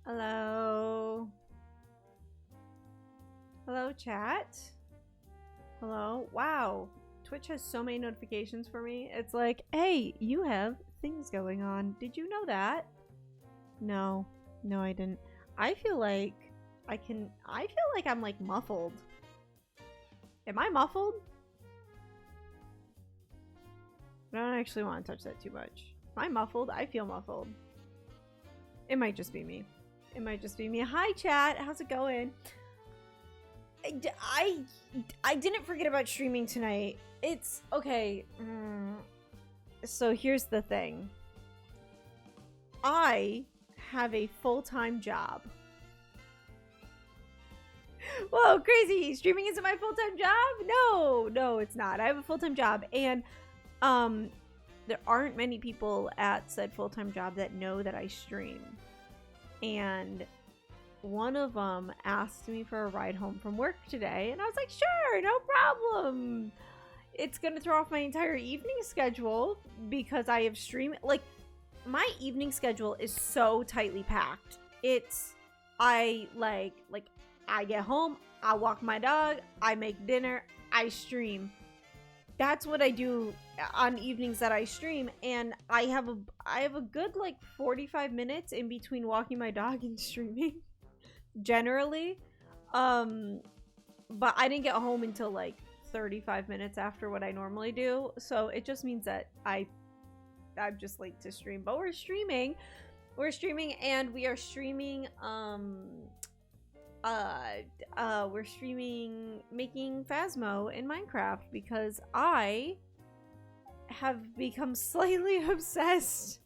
Hello. Hello, chat. Hello. Wow. Twitch has so many notifications for me. It's like, hey, you have things going on. Did you know that? No. No, I didn't. I feel like I'm like muffled. Am I muffled? I don't actually want to touch that too much. Am I muffled? I feel muffled. It might just be me. It might just be me. Hi, chat. How's it going? I didn't forget about streaming tonight. It's okay. So here's the thing. I have a full-time job. Whoa, crazy. Streaming isn't my full-time job? No, it's not. I have a full-time job, and there aren't many people at said full-time job that know that I stream. And one of them asked me for a ride home from work today, and I was like, sure, no problem. It's gonna throw off my entire evening schedule because I have streamed. Like, my evening schedule is so tightly packed. I get home, I walk my dog, I make dinner, I stream. That's what I do on evenings that I stream, and I have a good like 45 minutes in between walking my dog and streaming. Generally, but I didn't get home until like 35 minutes after what I normally do, so it just means that I'm just late to stream. But we're streaming, and we are streaming we're streaming making phasmo in Minecraft because I have become slightly obsessed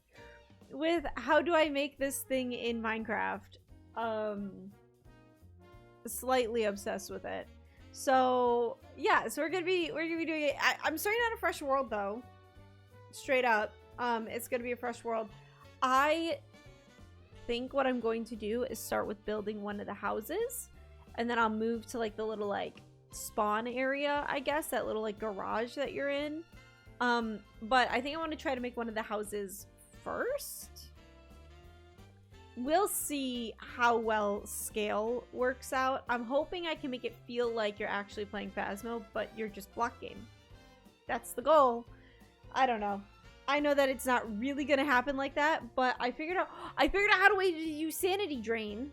with how do I make this thing in Minecraft. Slightly obsessed with it. So yeah, so we're gonna be doing it. I'm starting on a fresh world though. Straight up. It's gonna be a fresh world. I think what I'm going to do is start with building one of the houses, and then I'll move to like the little like spawn area, I guess, that little like garage that you're in. But I think I want to try to make one of the houses first. We'll see how well scale works out. I'm hoping I can make it feel like you're actually playing Phasmo, but you're just block game. That's the goal. I don't know. I know that it's not really gonna happen like that, but I figured out how to use sanity drain.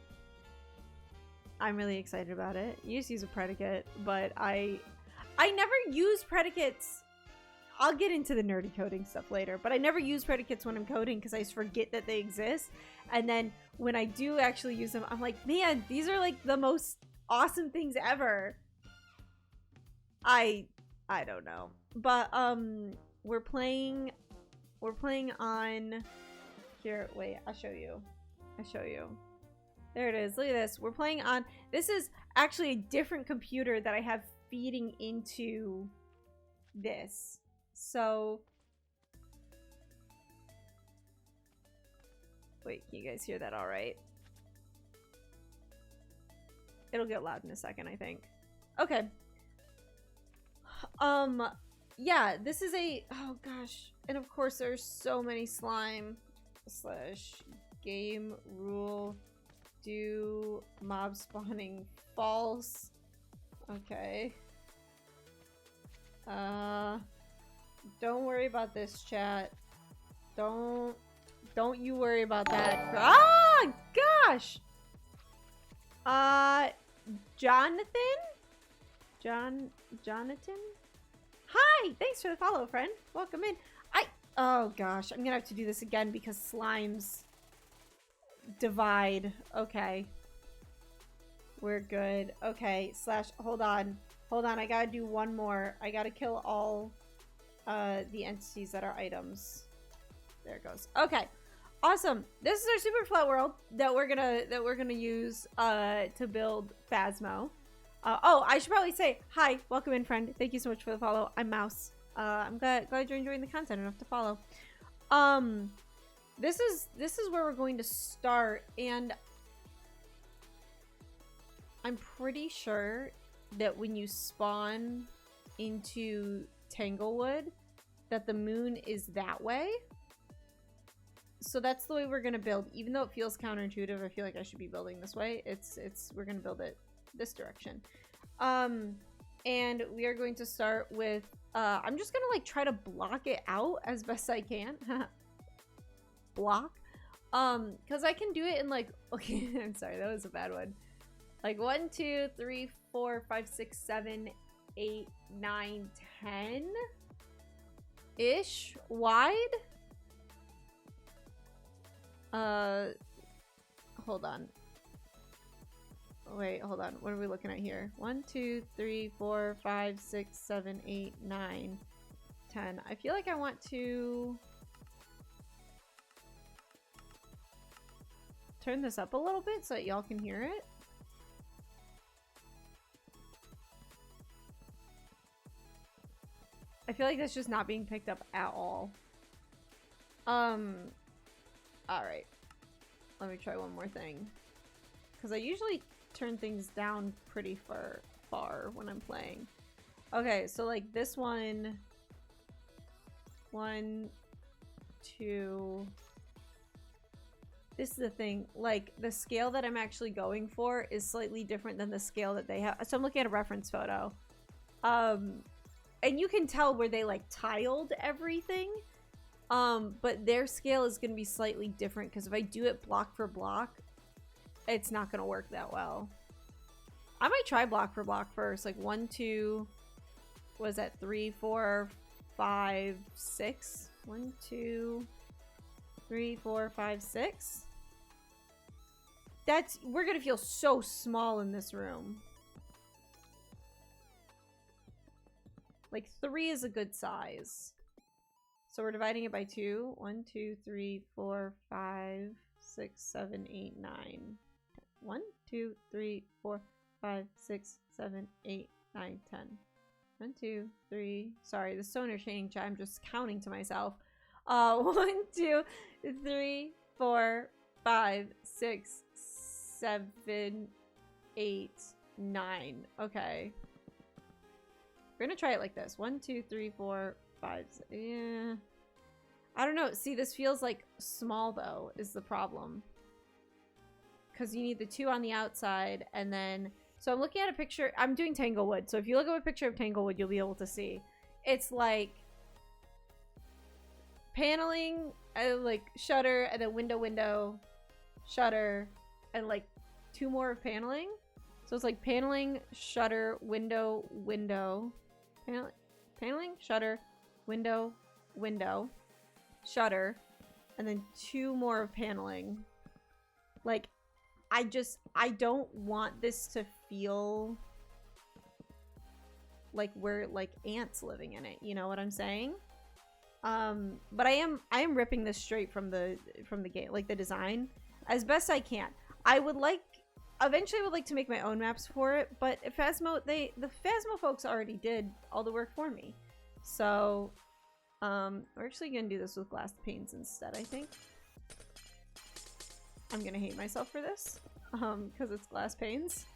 I'm really excited about it. You just use a predicate, but I never use predicates. I'll get into the nerdy coding stuff later, but I never use predicates when I'm coding because I just forget that they exist. And then when I do actually use them, I'm like, man, these are like the most awesome things ever. I don't know. But we're playing on here. Wait, I'll show you. There it is. Look at this. We're playing on, this is actually a different computer that I have feeding into this. So, wait, can you guys hear that all right? It'll get loud in a second, I think. Okay. Yeah, this is a, oh gosh. And of course there's so many slime / game rule do mob spawning false. Okay. Don't worry about this, chat. Don't you worry about that. Ah, gosh. Jonathan? Hi, thanks for the follow, friend. Welcome in. Oh gosh, I'm gonna have to do this again because slimes divide. Okay. We're good. Okay, hold on, I gotta do one more. I gotta kill all the entities that are items. There it goes. Okay, awesome. This is our super flat world that we're gonna use to build Phasmo. Oh, I should probably say hi, welcome in, friend. Thank you so much for the follow. I'm Mouse. I'm glad you're enjoying the content enough to follow. This is where we're going to start, and I'm pretty sure that when you spawn into Tanglewood, that the moon is that way. so that's the way we're gonna build. Even though it feels counterintuitive, I feel like I should be building this way. We're gonna build it this direction. And we are going to start with, I'm just gonna like try to block it out as best I can. Block. Because I can do it in like, okay, I'm sorry, that was a bad one. Like 1, 2, 3, 4, 5, 6, 7, 8, 9, 10 ish wide. Hold on. Wait, hold on. What are we looking at here? 1, 2, 3, 4, 5, 6, 7, 8, 9, 10. I feel like I want to turn this up a little bit so that y'all can hear it. I feel like that's just not being picked up at all. Alright. Let me try one more thing. Because I usually turn things down pretty far when I'm playing. Okay, so like this one. 1, 2. This is the thing. Like the scale that I'm actually going for is slightly different than the scale that they have. So I'm looking at a reference photo. And you can tell where they like tiled everything. But their scale is going to be slightly different because if I do it block for block, it's not going to work that well. I might try block for block first. Like 1, 2, was that 3, 4, 5, 6? 1, 2, 3, 4, 5, 6. We're going to feel so small in this room. Like 3 is a good size. So we're dividing it by 2. 1, 2, 3, 4, 5, 6, 7, 8, 9. 1, 2, 3, 4, 5, 6, 7, 8, 9, 10. 1, 2, 3. Sorry, the sonar change. I'm just counting to myself. 1, 2, 3, 4, 5, 6, 7, 8, 9. Okay. We're gonna try it like this. 1, 2, 3, 4, 5. Yeah. I don't know. See, this feels like small though, is the problem. Because you need the 2 on the outside, and then. So I'm looking at a picture. I'm doing Tanglewood. So if you look at a picture of Tanglewood, you'll be able to see. It's like paneling, like shutter, and then window, shutter, and like 2 more of paneling. So it's like paneling, shutter, window, paneling, shutter, window, shutter, and then 2 more of paneling. Like, I don't want this to feel like we're like ants living in it. You know what I'm saying? But I am ripping this straight from the game, like the design, as best I can. Eventually I would like to make my own maps for it, but Phasmo, the Phasmo folks already did all the work for me. So, we're actually gonna do this with glass panes instead, I think. I'm gonna hate myself for this, because it's glass panes.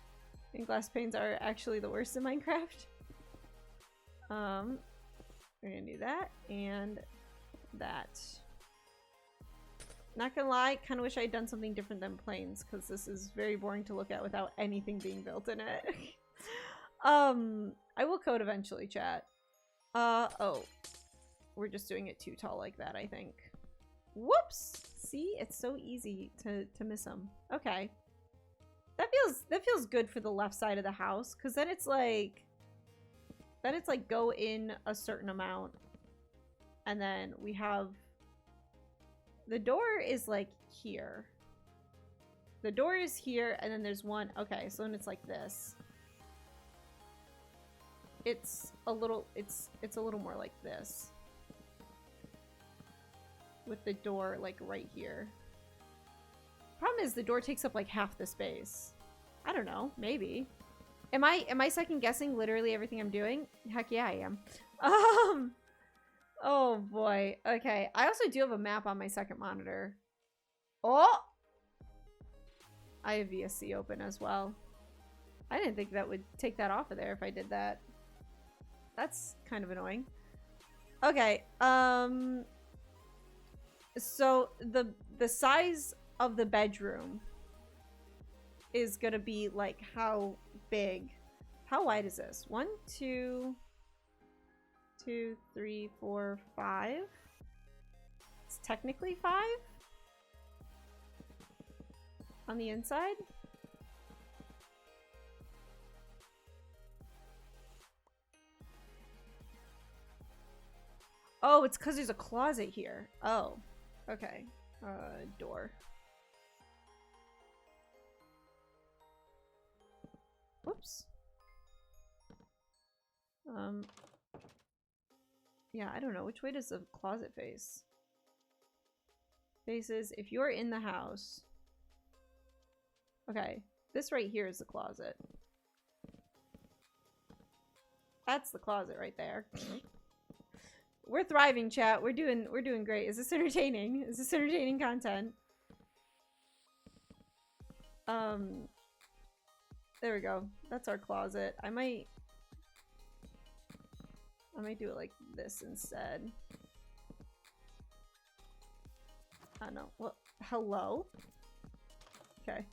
And glass panes are actually the worst in Minecraft. We're gonna do that, and that. Not gonna lie, kind of wish I had done something different than planes, because this is very boring to look at without anything being built in it. I will code eventually, chat. Oh. We're just doing it too tall like that, I think. Whoops! See? It's so easy to miss them. Okay. That feels good for the left side of the house, because then it's like go in a certain amount. And then we have the door is like here. The door is here, and then there's one. Okay, so then it's like this. It's a little more like this. With the door like right here. Problem is the door takes up like half the space. I don't know, maybe. Am I second guessing literally everything I'm doing? Heck yeah, I am. Oh boy. Okay. I also do have a map on my second monitor. Oh! I have VSC open as well. I didn't think that would take that off of there if I did that. That's kind of annoying. Okay. So the size of the bedroom is gonna be like how big. How wide is this? 1, 2, 2, 3, 4, 5. It's technically 5 on the inside. Oh, it's because there's a closet here. Oh, okay. Door. Whoops. Yeah, I don't know. Which way does the closet face? Faces, if you're in the house. Okay, this right here is the closet. That's the closet right there. We're thriving, chat. We're doing great. Is this entertaining? Is this entertaining content? There we go. That's our closet. I might do it like this instead. I don't know. Well, hello? Okay. I was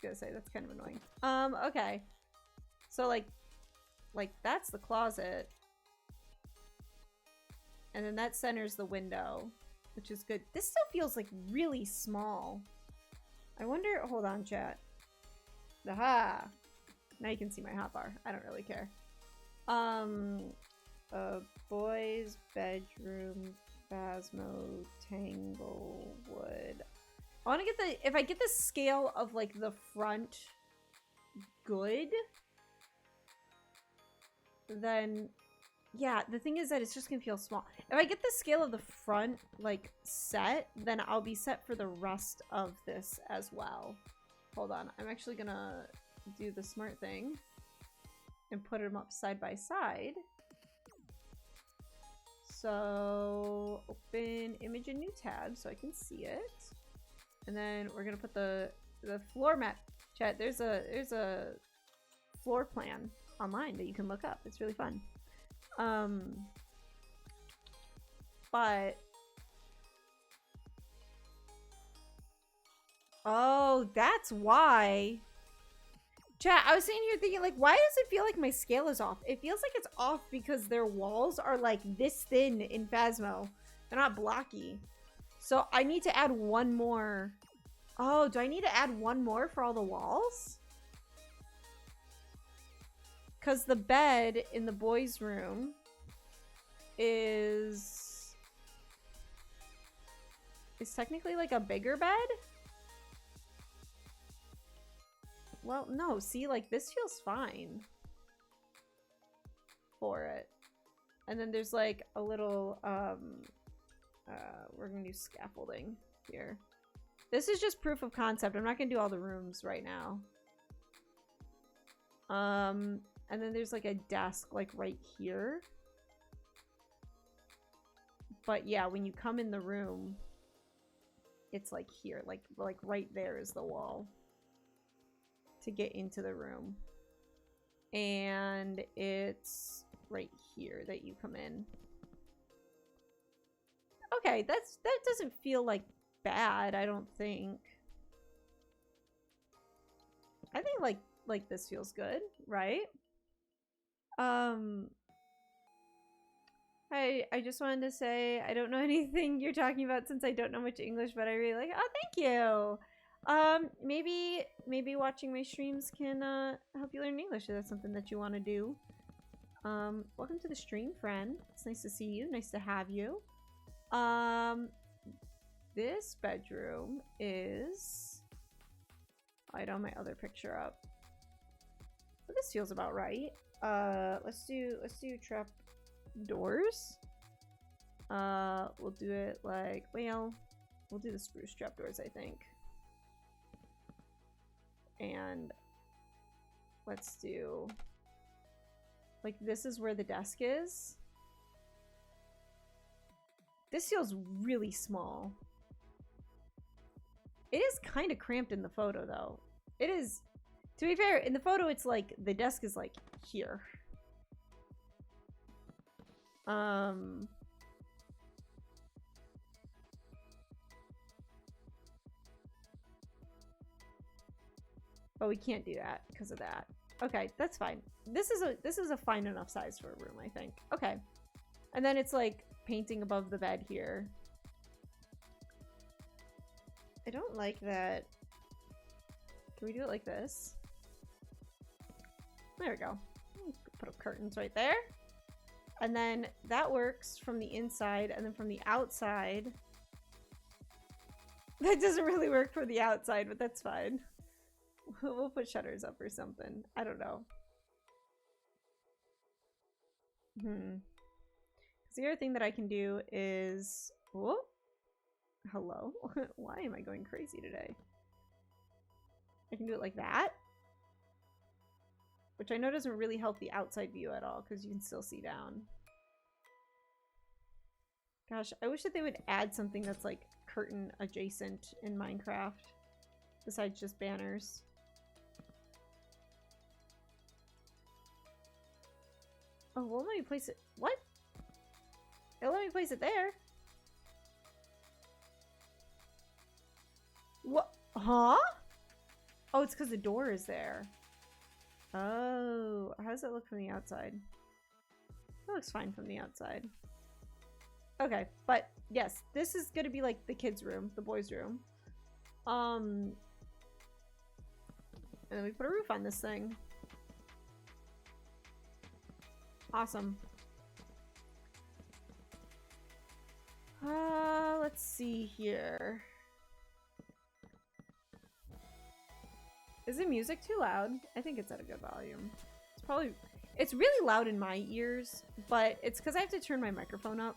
gonna say, that's kind of annoying. Okay. So like that's the closet. And then that centers the window, which is good. This still feels like really small. I wonder, hold on, chat. Aha! Now you can see my hotbar. I don't really care. Boys' bedroom, phasmo, Tanglewood. I want to get the, if I get the scale of like the front good, then yeah, the thing is that it's just gonna feel small. If I get the scale of the front like set, then I'll be set for the rest of this as well. Hold on, I'm actually gonna do the smart thing and put them up side by side. So open image in new tab so I can see it. And then we're gonna put the floor mat. Chat, there's a floor plan online that you can look up. It's really fun. But oh, that's why. Chat, I was sitting here thinking, like, why does it feel like my scale is off? It feels like it's off because their walls are like this thin in Phasmo. They're not blocky. So I need to add one more. Oh, do I need to add one more for all the walls? Because the bed in the boys' room is technically like a bigger bed. Well, no, see, like this feels fine for it. And then there's like a little we're gonna do scaffolding here. This is just proof of concept. I'm not gonna do all the rooms right now. And then there's like a desk like right here. But yeah, when you come in the room, it's like here, like right there is the wall to get into the room. And it's right here that you come in. Okay, that doesn't feel like bad, I don't think. I think like this feels good, right? I just wanted to say I don't know anything you're talking about since I don't know much English, but I really like. Oh, thank you. Maybe watching my streams can help you learn English if that's something that you want to do. Welcome to the stream, friend. It's nice to see you. Nice to have you. This bedroom is. I had on my other picture up. But this feels about right. Let's do trap doors. We'll do it like, well, we'll do the spruce trap doors, I think. And let's do like, this is where the desk is. This feels really small. It is kind of cramped in the photo though. It is, to be fair, in the photo it's like the desk is like here. But we can't do that because of that. Okay, that's fine. This is a fine enough size for a room, I think. Okay. And then it's like painting above the bed here. I don't like that. Can we do it like this? There we go. Put up curtains right there. And then that works from the inside, and then from the outside. That doesn't really work for the outside, but that's fine. We'll put shutters up or something. I don't know. The other thing that I can do is... Whoa. Hello? Why am I going crazy today? I can do it like that. Which I know doesn't really help the outside view at all, because you can still see down. Gosh, I wish that they would add something that's like curtain adjacent in Minecraft. Besides just banners. Oh, well, let me place it. What? It'll let me place it there. What? Huh? Oh, it's because the door is there. Oh, how does that look from the outside? That looks fine from the outside. Okay, but yes, this is gonna be like the kids' room, the boys' room. And then we put a roof on this thing. Awesome. Let's see here. Is the music too loud? I think it's at a good volume. It's probably... It's really loud in my ears, but it's because I have to turn my microphone up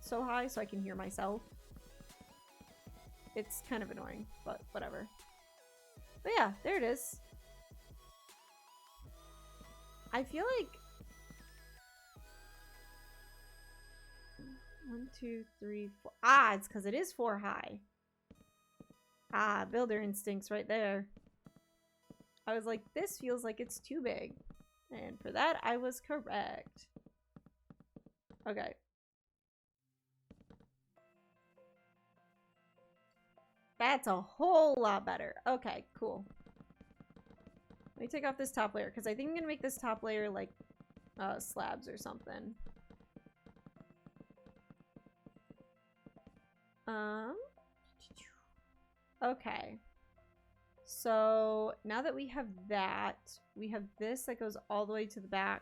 so high so I can hear myself. It's kind of annoying, but whatever. But yeah, there it is. I feel like... 1, 2, 3, 4... Ah, it's because it is 4 high. Ah, builder instincts right there. I was like, this feels like it's too big. And for that, I was correct. Okay. That's a whole lot better. Okay, cool. Let me take off this top layer, because I think I'm going to make this top layer like slabs or something. Okay. So now that we have that, we have this that goes all the way to the back.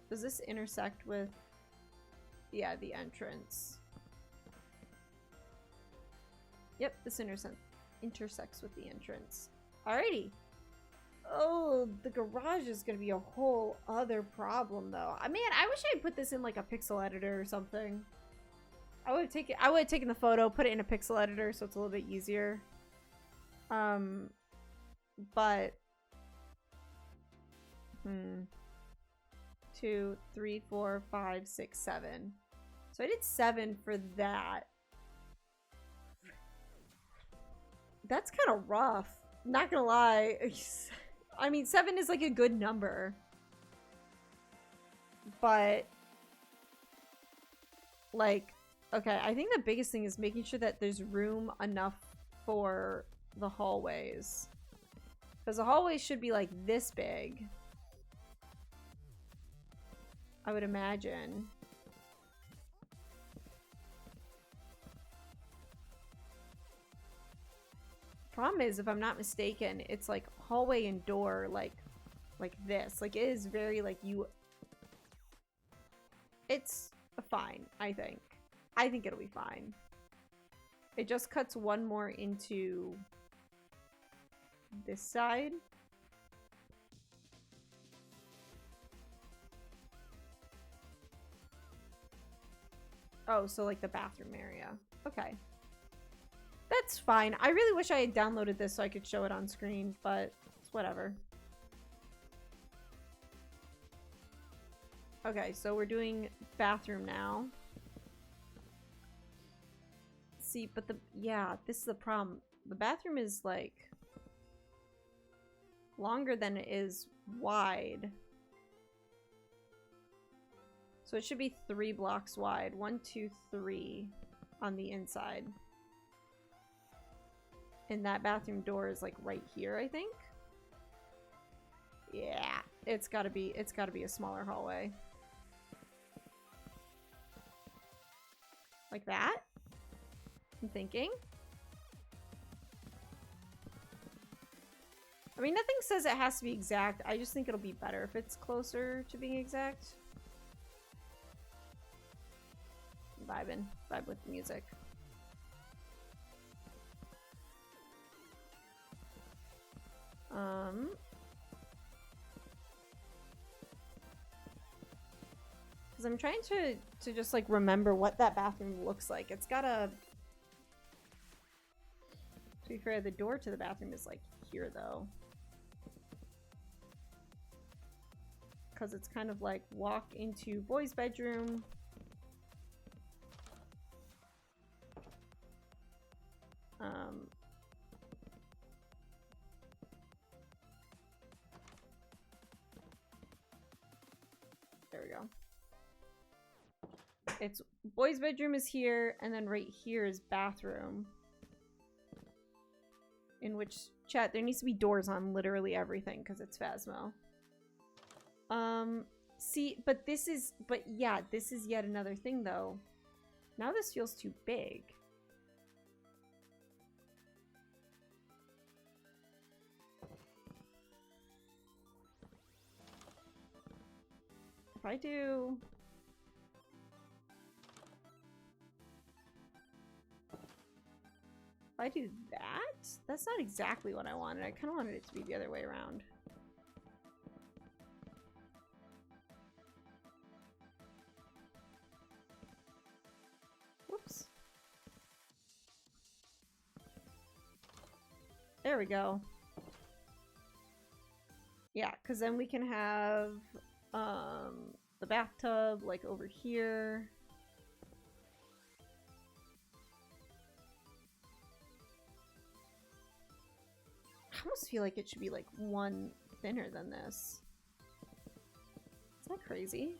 Does this intersect with, yeah, the entrance? Yep, this intersects with the entrance. Alrighty. Oh, the garage is gonna be a whole other problem though. I mean, I wish I had put this in like a pixel editor or something. I would have taken the photo, put it in a pixel editor so it's a little bit easier. But 2, 3, 4, 5, 6, 7. So I did 7 for that. That's kind of rough. Not gonna lie. I mean, 7 is like a good number. But like, okay, I think the biggest thing is making sure that there's room enough for the hallways. Because the hallways should be like this big. I would imagine. Problem is, if I'm not mistaken, it's like hallway and door like this. Like, it is very like you... It's fine, I think. I think it'll be fine. It just cuts one more into this side. Oh, so like the bathroom area. Okay. That's fine. I really wish I had downloaded this so I could show it on screen, but it's whatever. Okay, so we're doing bathroom now. See, but yeah, this is the problem. The bathroom is like longer than it is wide. So it should be 3 blocks wide. 1, 2, 3 on the inside. And that bathroom door is like right here, I think. Yeah, it's gotta be a smaller hallway. Like that? I'm thinking. I mean, nothing says it has to be exact. I just think it'll be better if it's closer to being exact. Vibe with the music. Because I'm trying to just like remember what that bathroom looks like. It's gotta. To be fair, the door to the bathroom is like here though. Because it's kind of like walk into boys' bedroom. There we go. It's boys' bedroom is here, and then right here is bathroom. In which, chat, there needs to be doors on literally everything because it's phasmo. See, but yeah, this is yet another thing though. Now this feels too big. If I do... If I do that? That's not exactly what I wanted. I kind of wanted it to be the other way around. Whoops. There we go. Yeah, because then we can have the bathtub like over here. I almost feel like it should be like one thinner than this. Is that crazy?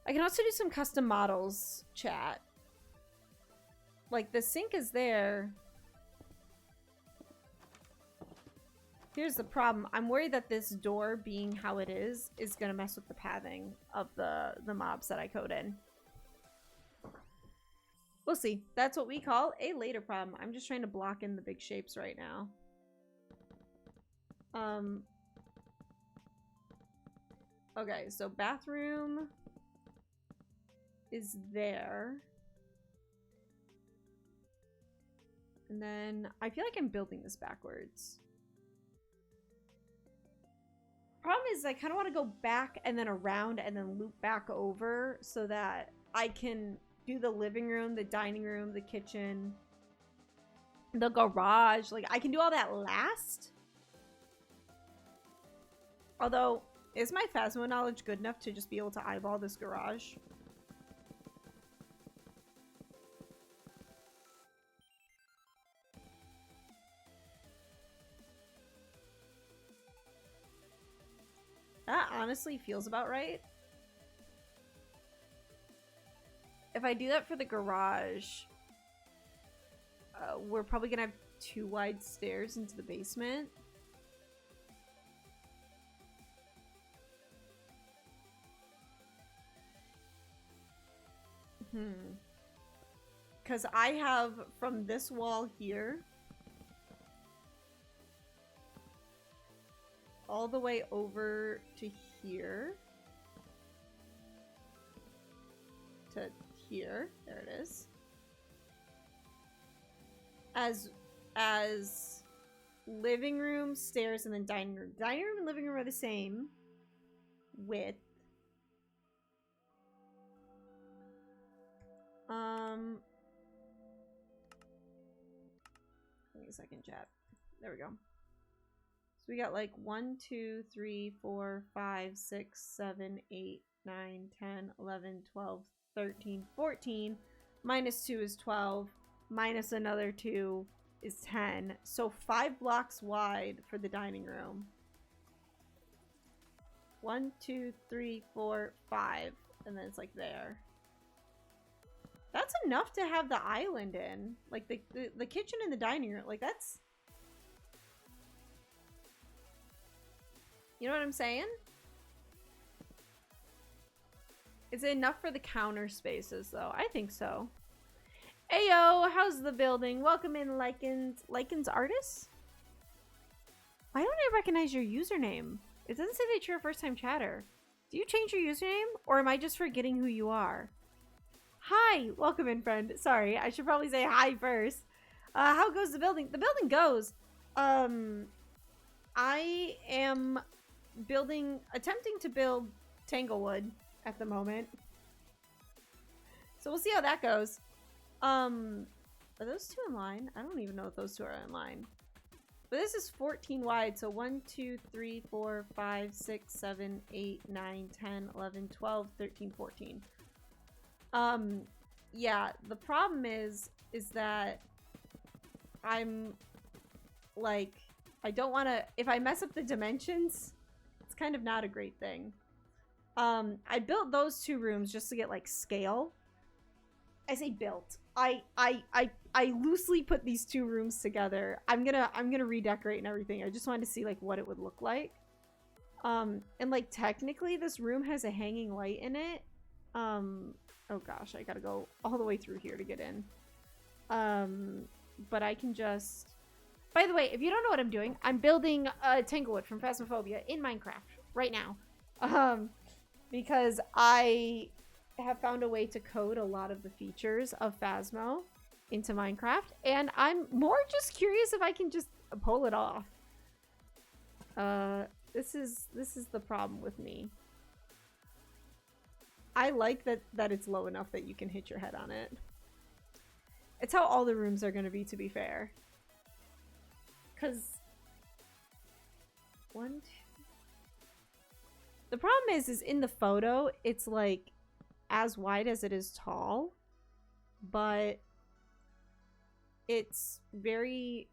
I can also do some custom models, chat. Like, the sink is there. Here's the problem. I'm worried that this door, being how it is gonna mess with the pathing of the mobs that I code in. We'll see. That's what we call a later problem. I'm just trying to block in the big shapes right now. Okay, so bathroom is there. And then I feel like I'm building this backwards. Problem is I kind of want to go back and then around and then loop back over so that I can do the living room, the dining room, the kitchen, the garage. Like, I can do all that last. Although, is my phasmo knowledge good enough to just be able to eyeball this garage? That honestly feels about right. If I do that for the garage, we're probably gonna have 2 wide stairs into the basement. Because I have from this wall here all the way over to here. To here. There it is. As living room, stairs, and then dining room. Dining room and living room are the same width. Give me a second, chat. There we go. So we got like 1, 2, 3, 4, 5, 6, 7, 8, 9, 10, 11, 12, 13, 14. Minus 2 is 12. Minus another 2 is 10. So 5 blocks wide for the dining room. 1, 2, 3, 4, 5. And then it's like there. That's enough to have the island in. Like, the kitchen and the dining room. Like, that's... You know what I'm saying? Is it enough for the counter spaces, though? I think so. Ayo, how's the building? Welcome in, Lycan's Artist? Why don't I recognize your username? It doesn't say that you're a first-time chatter. Do you change your username? Or am I just forgetting who you are? Hi! Welcome in, friend. Sorry, I should probably say hi first. How goes the building? The building goes. I am attempting to build Tanglewood at the moment. So we'll see how that goes. Are those two in line? I don't even know if those two are in line. But this is 14 wide, so 1, 2, 3, 4, 5, 6, 7, 8, 9, 10, 11, 12, 13, 14. Yeah, the problem is that I'm, like, I don't want to, if I mess up the dimensions, it's kind of not a great thing. I built those two rooms just to get, like, scale. I say built. I loosely put these two rooms together. I'm gonna redecorate and everything. I just wanted to see like what it would look like. And like technically this room has a hanging light in it. Oh gosh, I gotta go all the way through here to get in. But I can just... By the way, if you don't know what I'm doing, I'm building Tanglewood from Phasmophobia in Minecraft right now. Because I have found a way to code a lot of the features of Phasmo into Minecraft, and I'm more just curious if I can just pull it off. This is the problem with me. I like that it's low enough that you can hit your head on it. It's how all the rooms are going to be fair. Because the problem is in the photo, it's like as wide as it is tall, but it's very,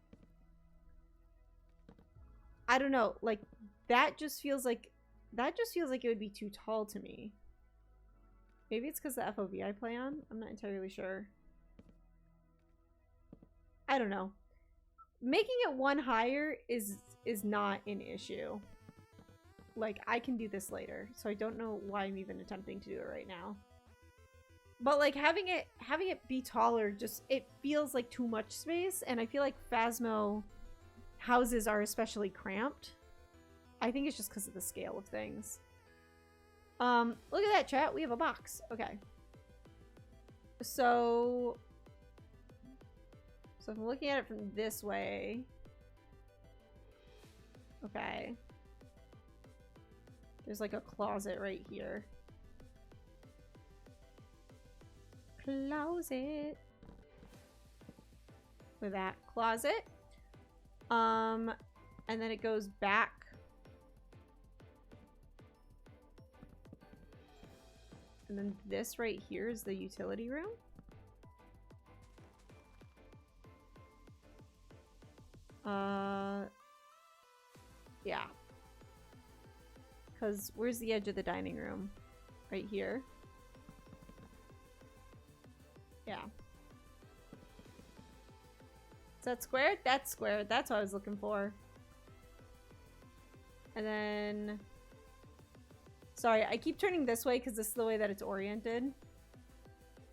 I don't know, like that just feels like it would be too tall to me. Maybe it's because the FOV I play on? I'm not entirely sure. I don't know. Making it one higher is not an issue. Like, I can do this later, so I don't know why I'm even attempting to do it right now. But like having it be taller, just it feels like too much space, and I feel like Phasmo houses are especially cramped. I think it's just because of the scale of things. Look at that, chat. We have a box. Okay. So if I'm looking at it from this way. Okay. There's like a closet right here. Closet. With that closet. And then it goes back. And then this right here is the utility room. Yeah. Because where's the edge of the dining room? Right here. Yeah. Is that squared? That's squared. That's what I was looking for. And then... Sorry, I keep turning this way because this is the way that it's oriented.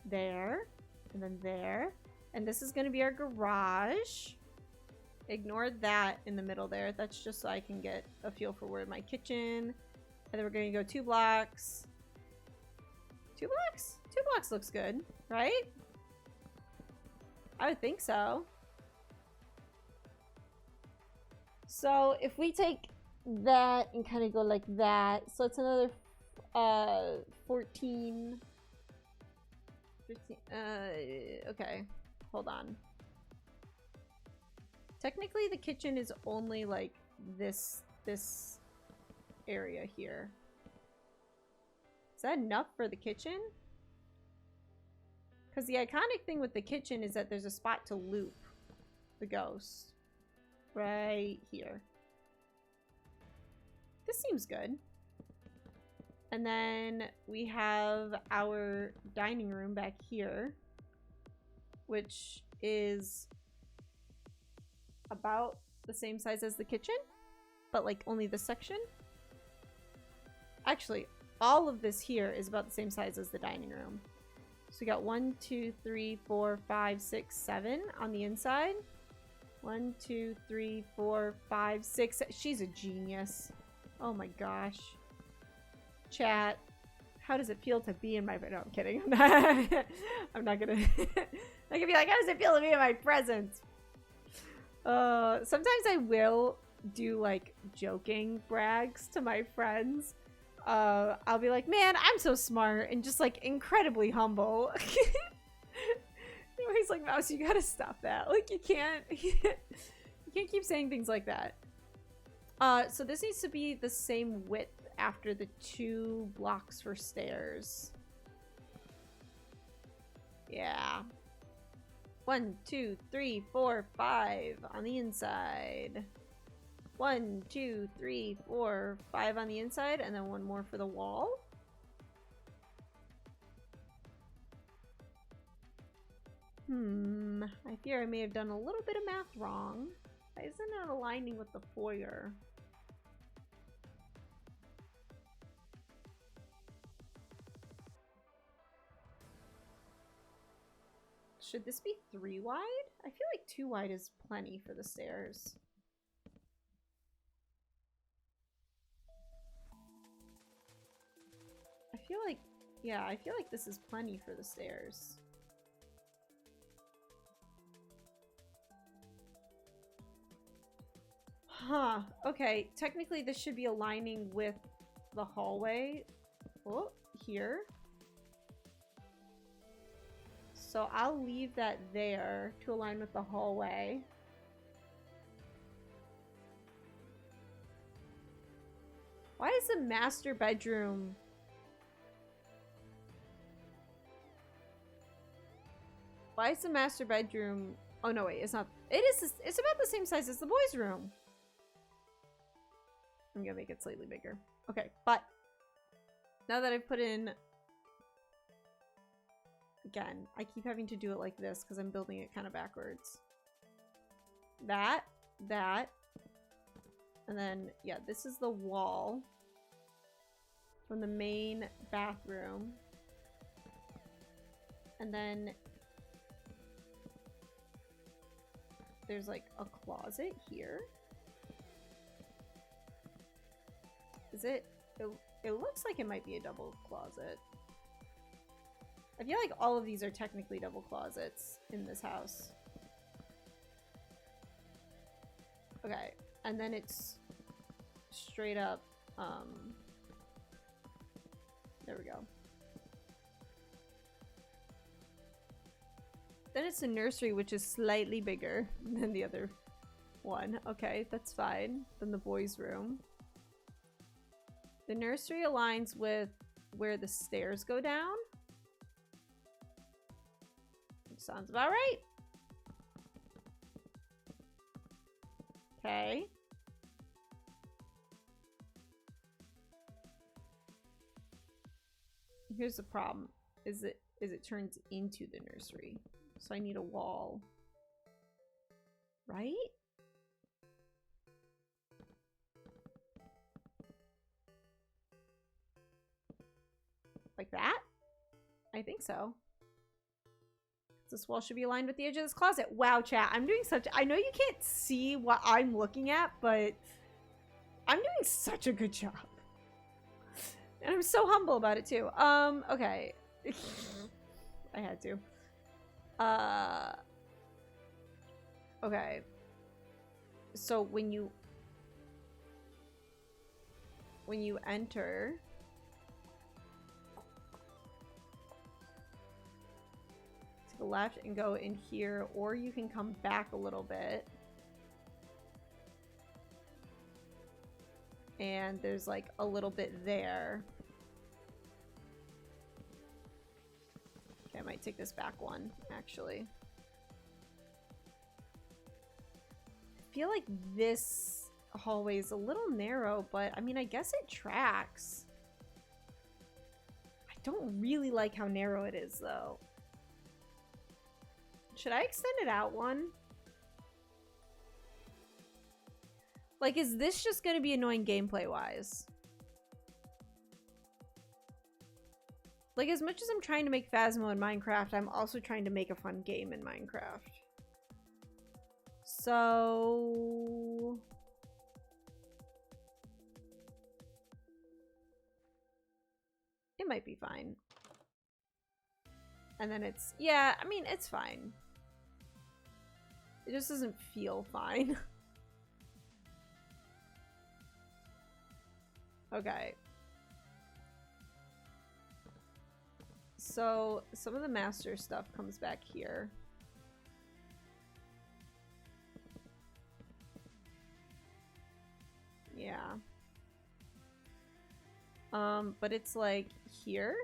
There. And then there. And this is going to be our garage. Ignore that in the middle there. That's just so I can get a feel for where my kitchen. And then we're going to go 2 blocks. 2 blocks? 2 blocks looks good, right? I would think so. So if we take that and kind of go like that, so it's another 14, 15, okay, hold on. Technically the kitchen is only like this area here. Is that enough for the kitchen? Because the iconic thing with the kitchen is that there's a spot to loop the ghost. Right here. This seems good. And then we have our dining room back here. which is about the same size as the kitchen, but like only this section. Actually, all of this here is about the same size as the dining room. So we got 1, 2, 3, 4, 5, 6, 7 on the inside. 1, 2, 3, 4, 5, 6. She's a genius. Oh my gosh. Chat. How does it feel to be in my... No, I'm kidding. I'm not gonna... I'm gonna be like, how does it feel to be in my presence? Sometimes I will do like joking brags to my friends. I'll be like, man, I'm so smart and just like incredibly humble. He's like, Mouse, you gotta stop that. Like, you can't keep saying things like that. So this needs to be the same width after the 2 blocks for stairs. Yeah. 1, 2, 3, 4, 5 on the inside. 1, 2, 3, 4, 5 on the inside, and then 1 more for the wall. I fear I may have done a little bit of math wrong. Why isn't it aligning with the foyer? Should this be 3 wide? I feel like 2 wide is plenty for the stairs. I feel like, yeah, I feel like this is plenty for the stairs. Huh, okay. Technically this should be aligning with the hallway. Oh, here. So I'll leave that there to align with the hallway. Why is the master bedroom... Why is the master bedroom... Oh no, wait, it's not. It is, it's about the same size as the boys' room. I'm gonna make it slightly bigger. Okay, but now that I've put in... Again, I keep having to do it like this because I'm building it kind of backwards. That, and then, yeah, this is the wall from the main bathroom. And then there's like a closet here. Is it? It looks like it might be a double closet. I feel like all of these are technically double closets in this house. Okay, and then it's straight up, there we go. Then it's a nursery, which is slightly bigger than the other one. Okay, that's fine. Then the boys' room. The nursery aligns with where the stairs go down. Sounds about right. Okay. Here's the problem. Is it turns into the nursery. So I need a wall. Right? Like that? I think so. This wall should be aligned with the edge of this closet. Wow, chat. I'm doing such... I know you can't see what I'm looking at, but I'm doing such a good job. And I'm so humble about it, too. Okay. I had to. Okay. So when you enter... to the left and go in here, or you can come back a little bit. And there's like a little bit there. Okay, I might take this back one, actually. I feel like this hallway is a little narrow, but I mean, I guess it tracks. I don't really like how narrow it is, though. Should I extend it out one? Like, is this just gonna be annoying gameplay-wise? Like, as much as I'm trying to make Phasmo in Minecraft, I'm also trying to make a fun game in Minecraft. So... it might be fine. And then it's... yeah, I mean, it's fine. It just doesn't feel fine. Okay. So, some of the master stuff comes back here. Yeah. But it's like here.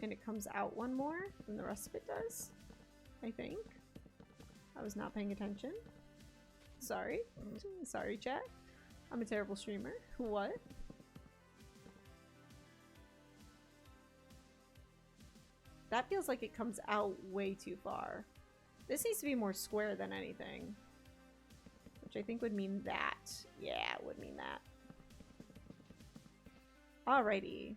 And it comes out one more than the rest of it does, I think. I was not paying attention. Sorry. Sorry, chat. I'm a terrible streamer. What? That feels like it comes out way too far. This needs to be more square than anything. Which I think would mean that. Yeah, it would mean that. Alrighty.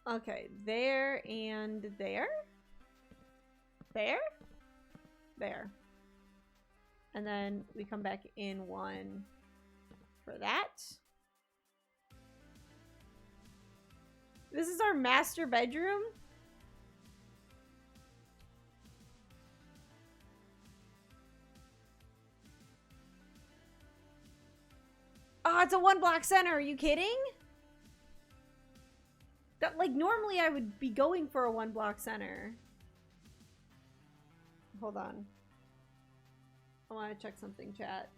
Okay, there and there? There? There. And then we come back in one for that. This is our master bedroom? Oh, it's a 1-block center. Are you kidding? That, like, normally I would be going for a 1-block center. Hold on. I want to check something, chat.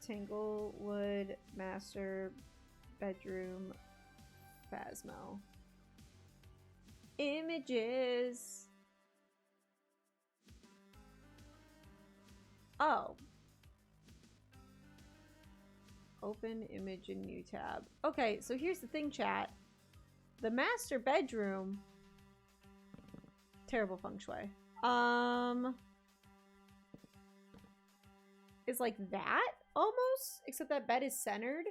Tanglewood master bedroom phasmo. Images. Oh. Open image in new tab. Okay, so here's the thing, chat. The master bedroom. Terrible feng shui. Is like that almost, except that bed is centered.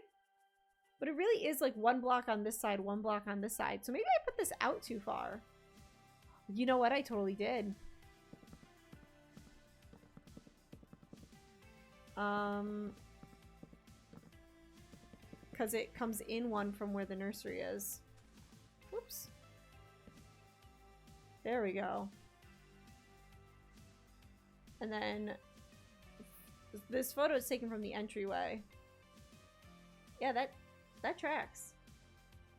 But it really is like 1 block on this side, 1 block on this side. So maybe I put this out too far. You know what? I totally did. Because it comes in one from where the nursery is. Whoops. There we go. And then this photo is taken from the entryway. Yeah, that tracks.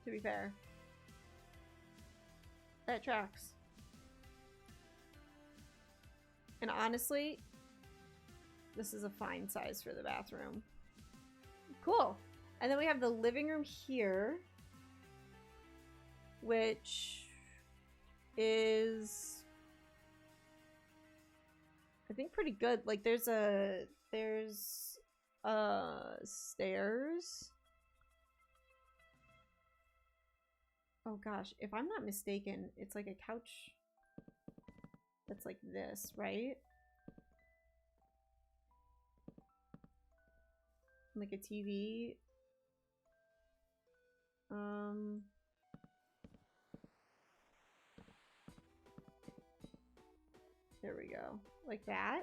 To be fair. That tracks. And honestly, this is a fine size for the bathroom. Cool. And then we have the living room here, which is, I think, pretty good. Like, there's stairs. Oh gosh, if I'm not mistaken, it's like a couch that's like this, right? Like a TV. There we go. Like that.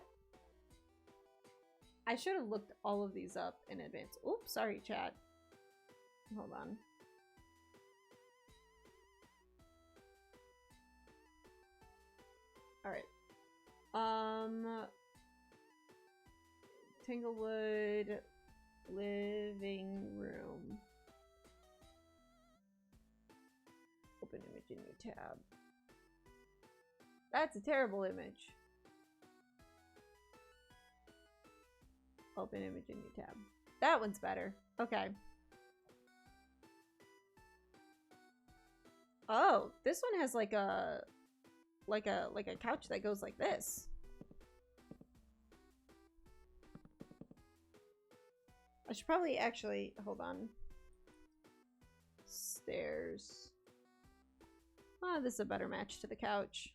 I should have looked all of these up in advance. Oops, sorry, chat. Hold on. Alright. Tanglewood living room. Open image in new tab. That's a terrible image. Open image in new tab. That one's better. Okay. Oh, this one has like a couch that goes like this. I should probably actually, hold on. Stairs. Ah, this is a better match to the couch.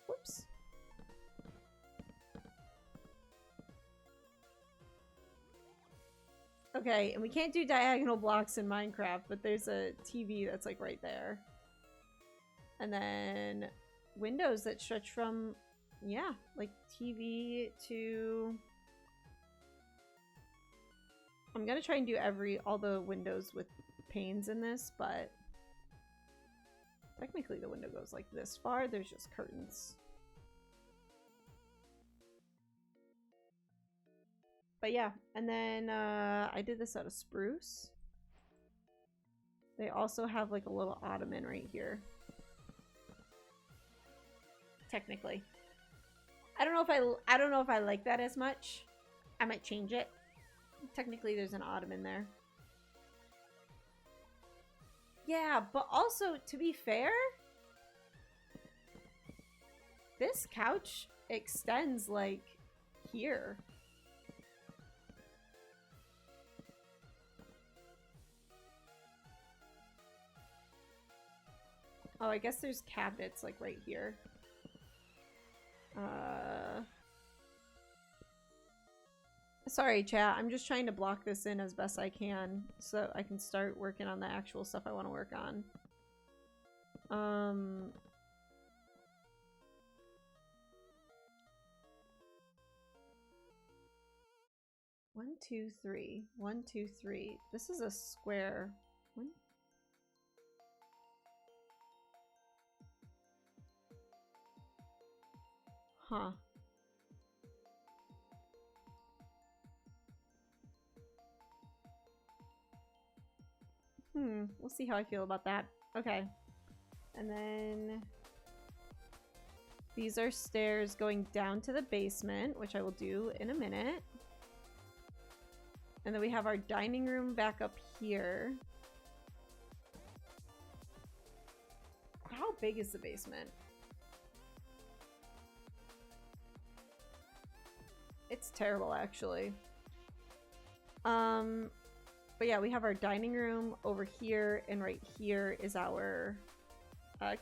Whoops. Okay, and we can't do diagonal blocks in Minecraft, but there's a TV that's like right there. And then windows that stretch from, yeah, like TV to... I'm gonna try and do all the windows with panes in this, but technically the window goes like this far. There's just curtains. But yeah, and then I did this out of spruce. They also have like a little ottoman right here. Technically. I don't know if I like that as much. I might change it. Technically there's an ottoman there. Yeah, but also to be fair, this couch extends like here. Oh, I guess there's cabinets like right here. Sorry, chat. I'm just trying to block this in as best I can so I can start working on the actual stuff I want to work on. 1, 2, 3. 1, 2, 3. This is a square. One. Huh. We'll see how I feel about that. Okay. And then these are stairs going down to the basement, which I will do in a minute. And then we have our dining room back up here. How big is the basement? It's terrible, actually. But yeah, we have our dining room over here, and right here is our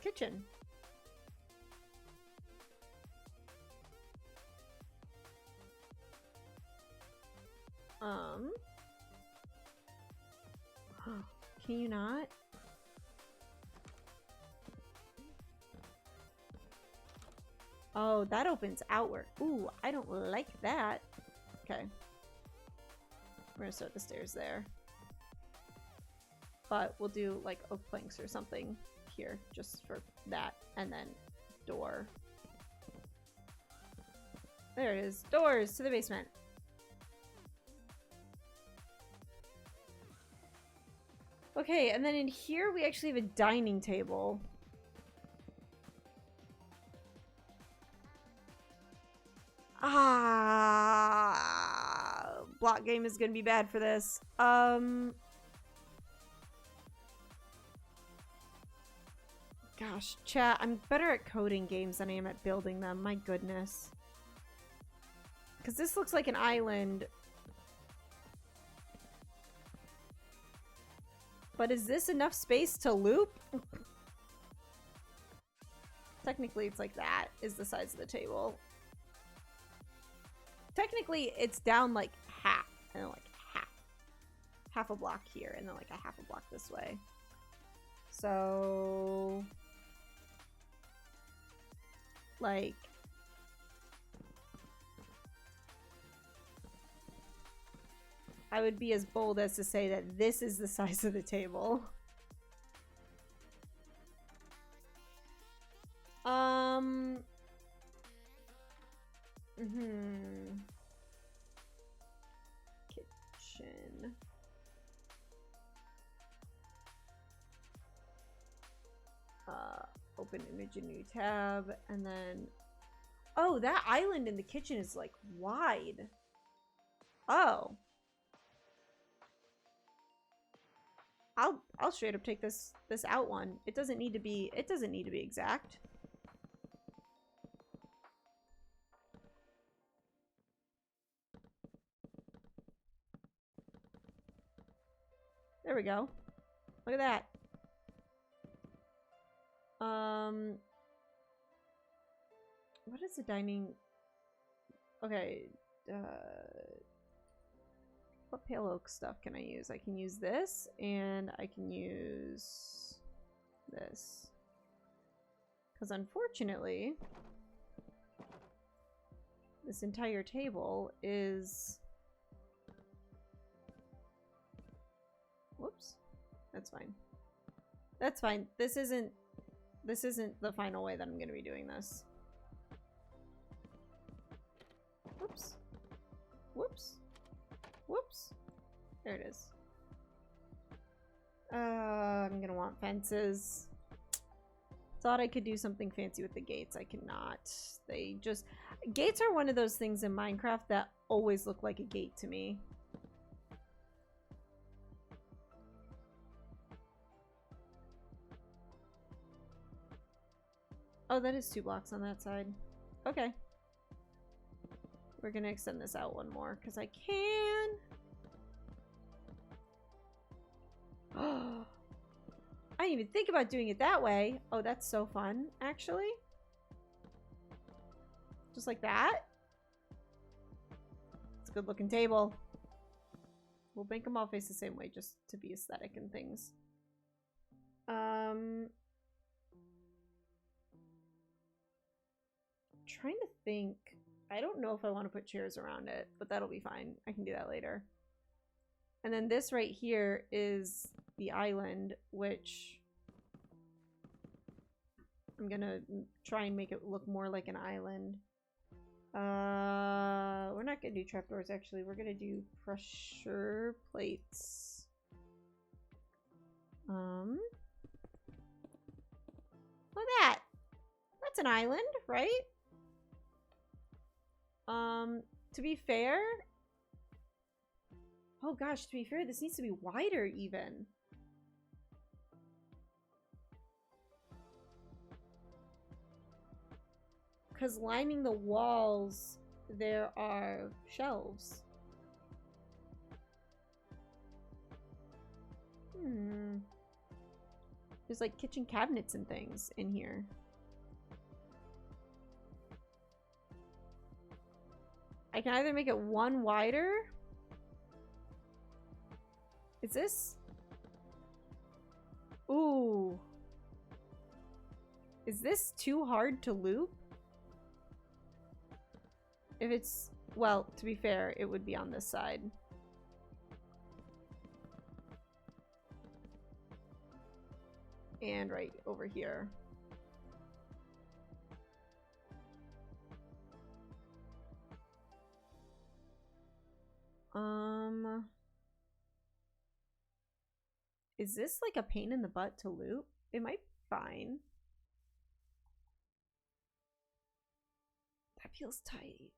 kitchen. Can you not? Oh, that opens outward. Ooh, I don't like that. Okay. We're gonna start the stairs there. But we'll do like oak planks or something here just for that. And then door. There it is. Doors to the basement. Okay, and then in here we actually have a dining table. Block game is gonna be bad for this. Gosh, chat, I'm better at coding games than I am at building them. My goodness. Because this looks like an island. But is this enough space to loop? Technically, it's like that is the size of the table. Technically, it's down like half. And then like half. Half a block here, and then like a half a block this way. So... like... I would be as bold as to say that this is the size of the table. Kitchen. Open image, a new tab, and then... oh, that island in the kitchen is like wide. Oh. I'll straight up take this out one. It doesn't need to be exact. There we go. Look at that. What is the dining? Okay. What pale oak stuff can I use? I can use this, and I can use this. Because unfortunately, this entire table is... Whoops. That's fine. That's fine. This isn't the final way that I'm going to be doing this. Whoops. Whoops. Whoops. There it is. I'm going to want fences. Thought I could do something fancy with the gates. I cannot. They just... Gates are one of those things in Minecraft that always look like a gate to me. Oh, that is 2 blocks on that side. Okay. We're gonna extend this out one more, because I can. Oh, I didn't even think about doing it that way. Oh, that's so fun, actually. Just like that. It's a good looking table. We'll make them all face the same way, just to be aesthetic and things. Trying to think. I don't know if I want to put chairs around it, but that'll be fine. I can do that later. And then this right here is the island, which I'm gonna try and make it look more like an island. We're not gonna do trapdoors, actually. We're gonna do pressure plates. Look at that. That's an island, right? To be fair... Oh gosh, to be fair, this needs to be wider even. Because lining the walls, there are shelves. There's like kitchen cabinets and things in here. I can either make it one wider. Is this? Ooh. Is this too hard to loop? If it's, well, to be fair, it would be on this side. And right over here. Is this like a pain in the butt to loop? It might be fine. That feels tight.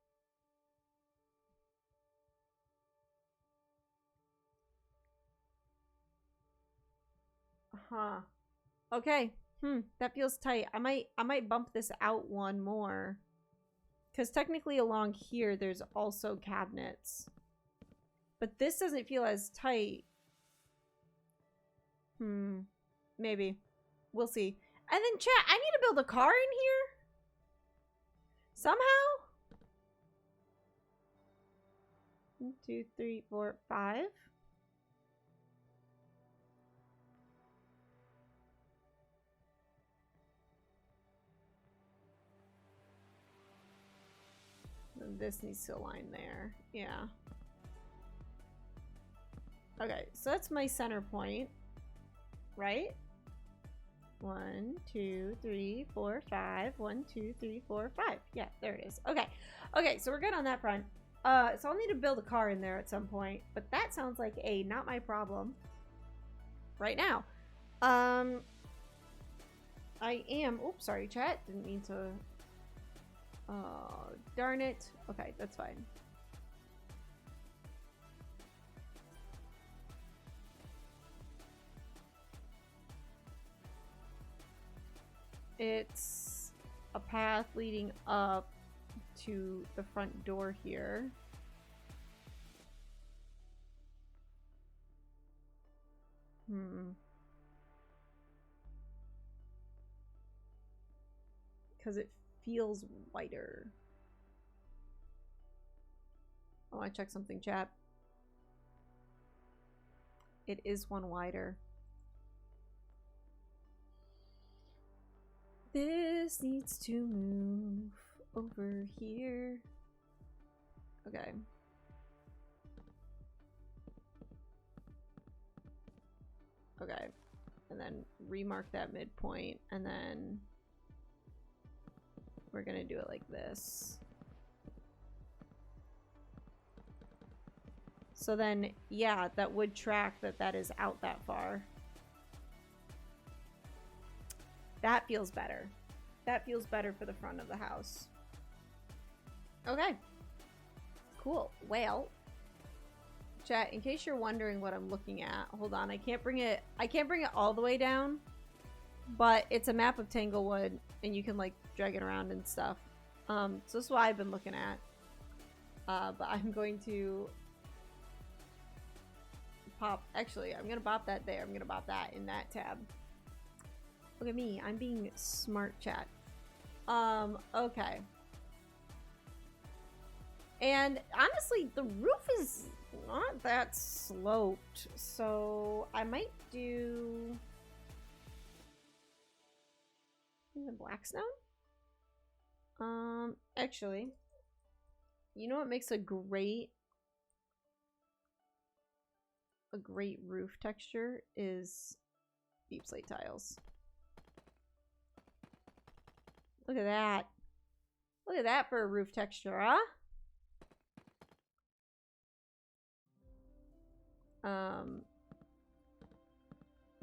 Huh. Okay. That feels tight. I might bump this out one more. Because technically along here there's also cabinets. But this doesn't feel as tight. Maybe. We'll see. And then chat, I need to build a car in here? Somehow? 1, 2, 3, 4, 5. This needs to align there. Yeah. Okay, so that's my center point. Right? 1, 2, 3, 4, 5. 1, 2, 3, 4, 5. Yeah, there it is. Okay. Okay, so we're good on that front. So I'll need to build a car in there at some point. But that sounds like a not my problem right now. I am... Oops, sorry, chat. Didn't mean to... Oh, darn it. Okay, that's fine. It's a path leading up to the front door here. Because it feels wider. I want to check something, chat. It is one wider. This needs to move over here. Okay. Okay. And then remark that midpoint, and then we're gonna do it like this. So then, yeah, that would track that that is out that far. That feels better. That feels better for the front of the house. Okay. Cool. Well, chat, in case you're wondering what I'm looking at, hold on. I can't bring it all the way down, but it's a map of Tanglewood, and you can like drag it around and stuff. So this is what I've been looking at. But I'm going to pop. Actually, I'm gonna pop that there. I'm gonna pop that in that tab. Look at me. I'm being smart, chat. Okay. And honestly, the roof is not that sloped, so I might do the black stone. Actually, you know what makes a great roof texture is deep slate tiles. Look at that. Look at that for a roof texture, huh?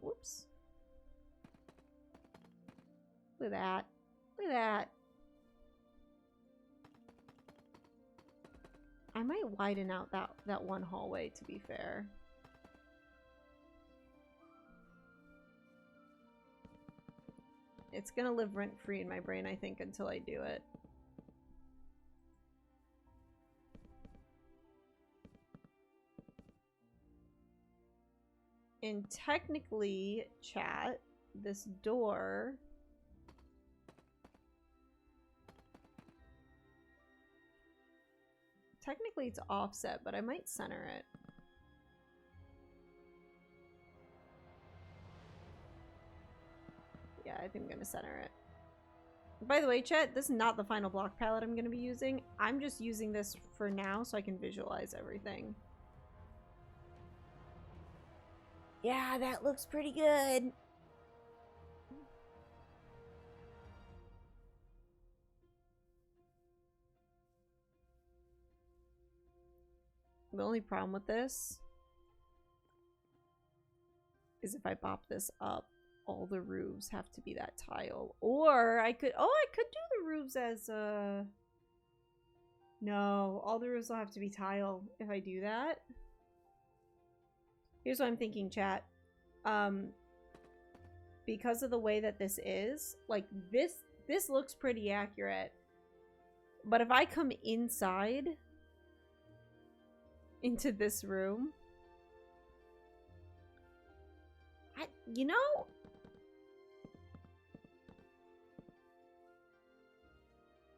Whoops. Look at that. Look at that. I might widen out that one hallway, to be fair. It's gonna live rent-free in my brain, I think, until I do it. And technically, chat, this door... Technically it's offset, but I might center it. Yeah, I think I'm gonna center it. By the way, chat, this is not the final block palette I'm gonna be using. I'm just using this for now so I can visualize everything. Yeah, that looks pretty good. The only problem with this is if I bop this up, all the roofs have to be that tile. Or I could, oh, I could do the roofs as no, all the roofs will have to be tile if I do that. Here's what I'm thinking, chat. Because of the way that this is, like this looks pretty accurate. But if I come inside into this room, you know,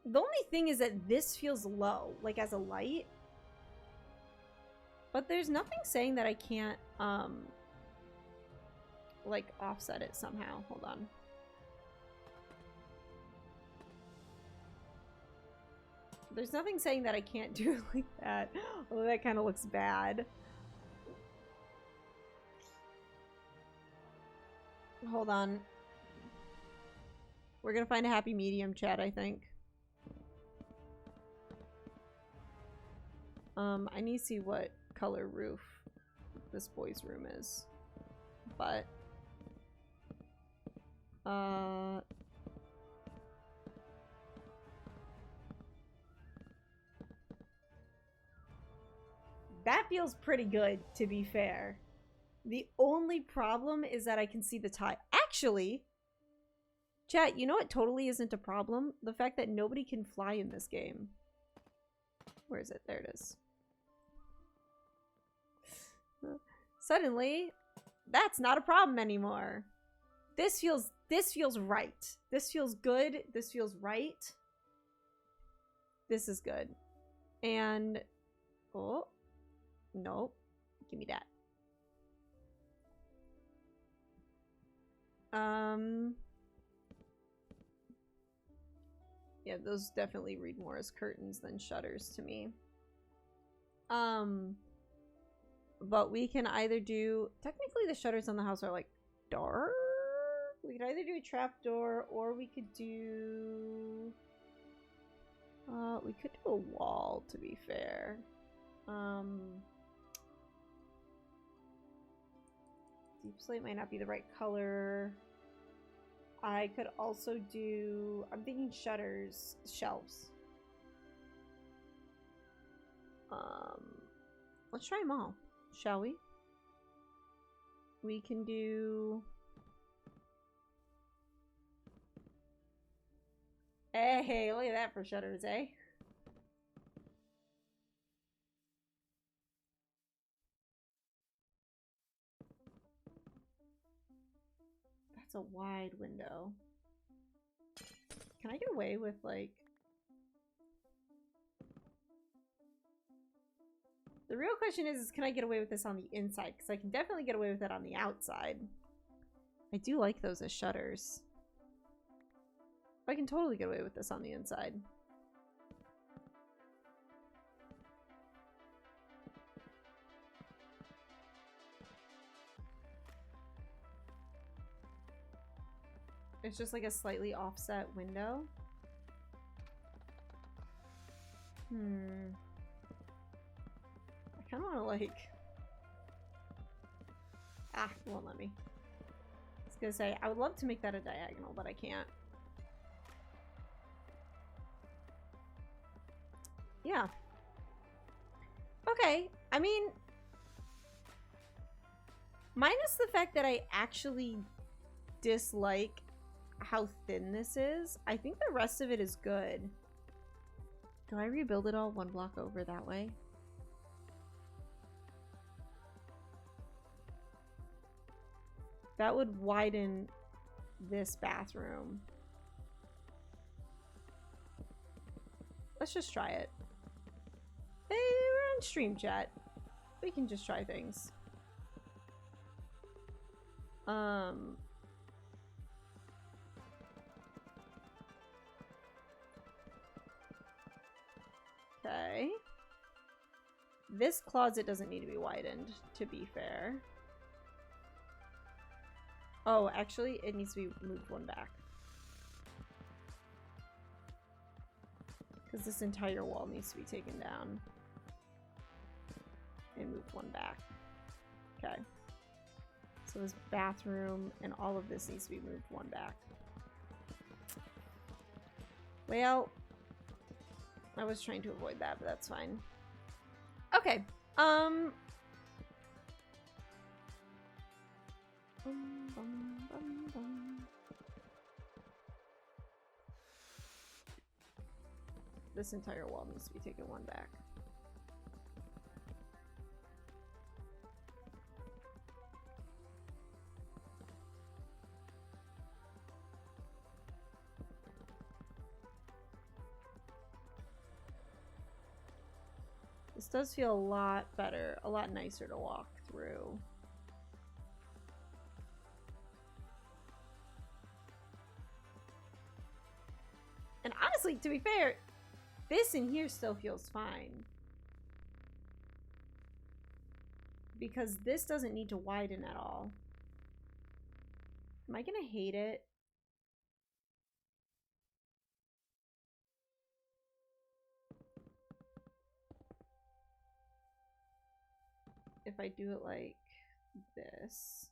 the only thing is that this feels low, like as a light. But there's nothing saying that I can't, like offset it somehow. Hold on. There's nothing saying that I can't do it like that. Oh, that kind of looks bad. Hold on. We're gonna find a happy medium, chat, I think. I need to see what color roof this boy's room is. But that feels pretty good, to be fair. The only problem is that I can see the tile. Actually, chat, you know what totally isn't a problem? The fact that nobody can fly in this game. Where is it? There it is. Suddenly, That's not a problem anymore. This feels right. This feels good. This feels right. This is good. And oh, nope. Give me that. Yeah, those definitely read more as curtains than shutters to me. But we can either do, technically the shutters on the house are like dark. We could either do a trapdoor or we could do a wall, to be fair. Deep slate might not be the right color. I could also do, I'm thinking shutters, shelves. Let's try them all, shall we? We can do... Hey, look at that for shutters, eh? That's a wide window. Can I get away with, like... The real question is can I get away with this on the inside? Because I can definitely get away with it on the outside. I do like those as shutters. I can totally get away with this on the inside. It's just like a slightly offset window. I kind of want to like... Ah, it won't let me. I was gonna say, I would love to make that a diagonal, but I can't. Yeah. Okay, I mean... Minus the fact that I actually dislike how thin this is, I think the rest of it is good. Do I rebuild it all one block over that way? That would widen this bathroom. Let's just try it. Hey, we're on stream chat. We can just try things. Okay. This closet doesn't need to be widened, to be fair. Oh, actually, it needs to be moved one back. Because this entire wall needs to be taken down. And moved one back. Okay. So this bathroom and all of this needs to be moved one back. Well, I was trying to avoid that, but that's fine. Okay. This entire wall needs to be taken one back. This does feel a lot better, a lot nicer to walk through. And honestly, to be fair, this in here still feels fine. Because this doesn't need to widen at all. Am I gonna hate it? If I do it like this.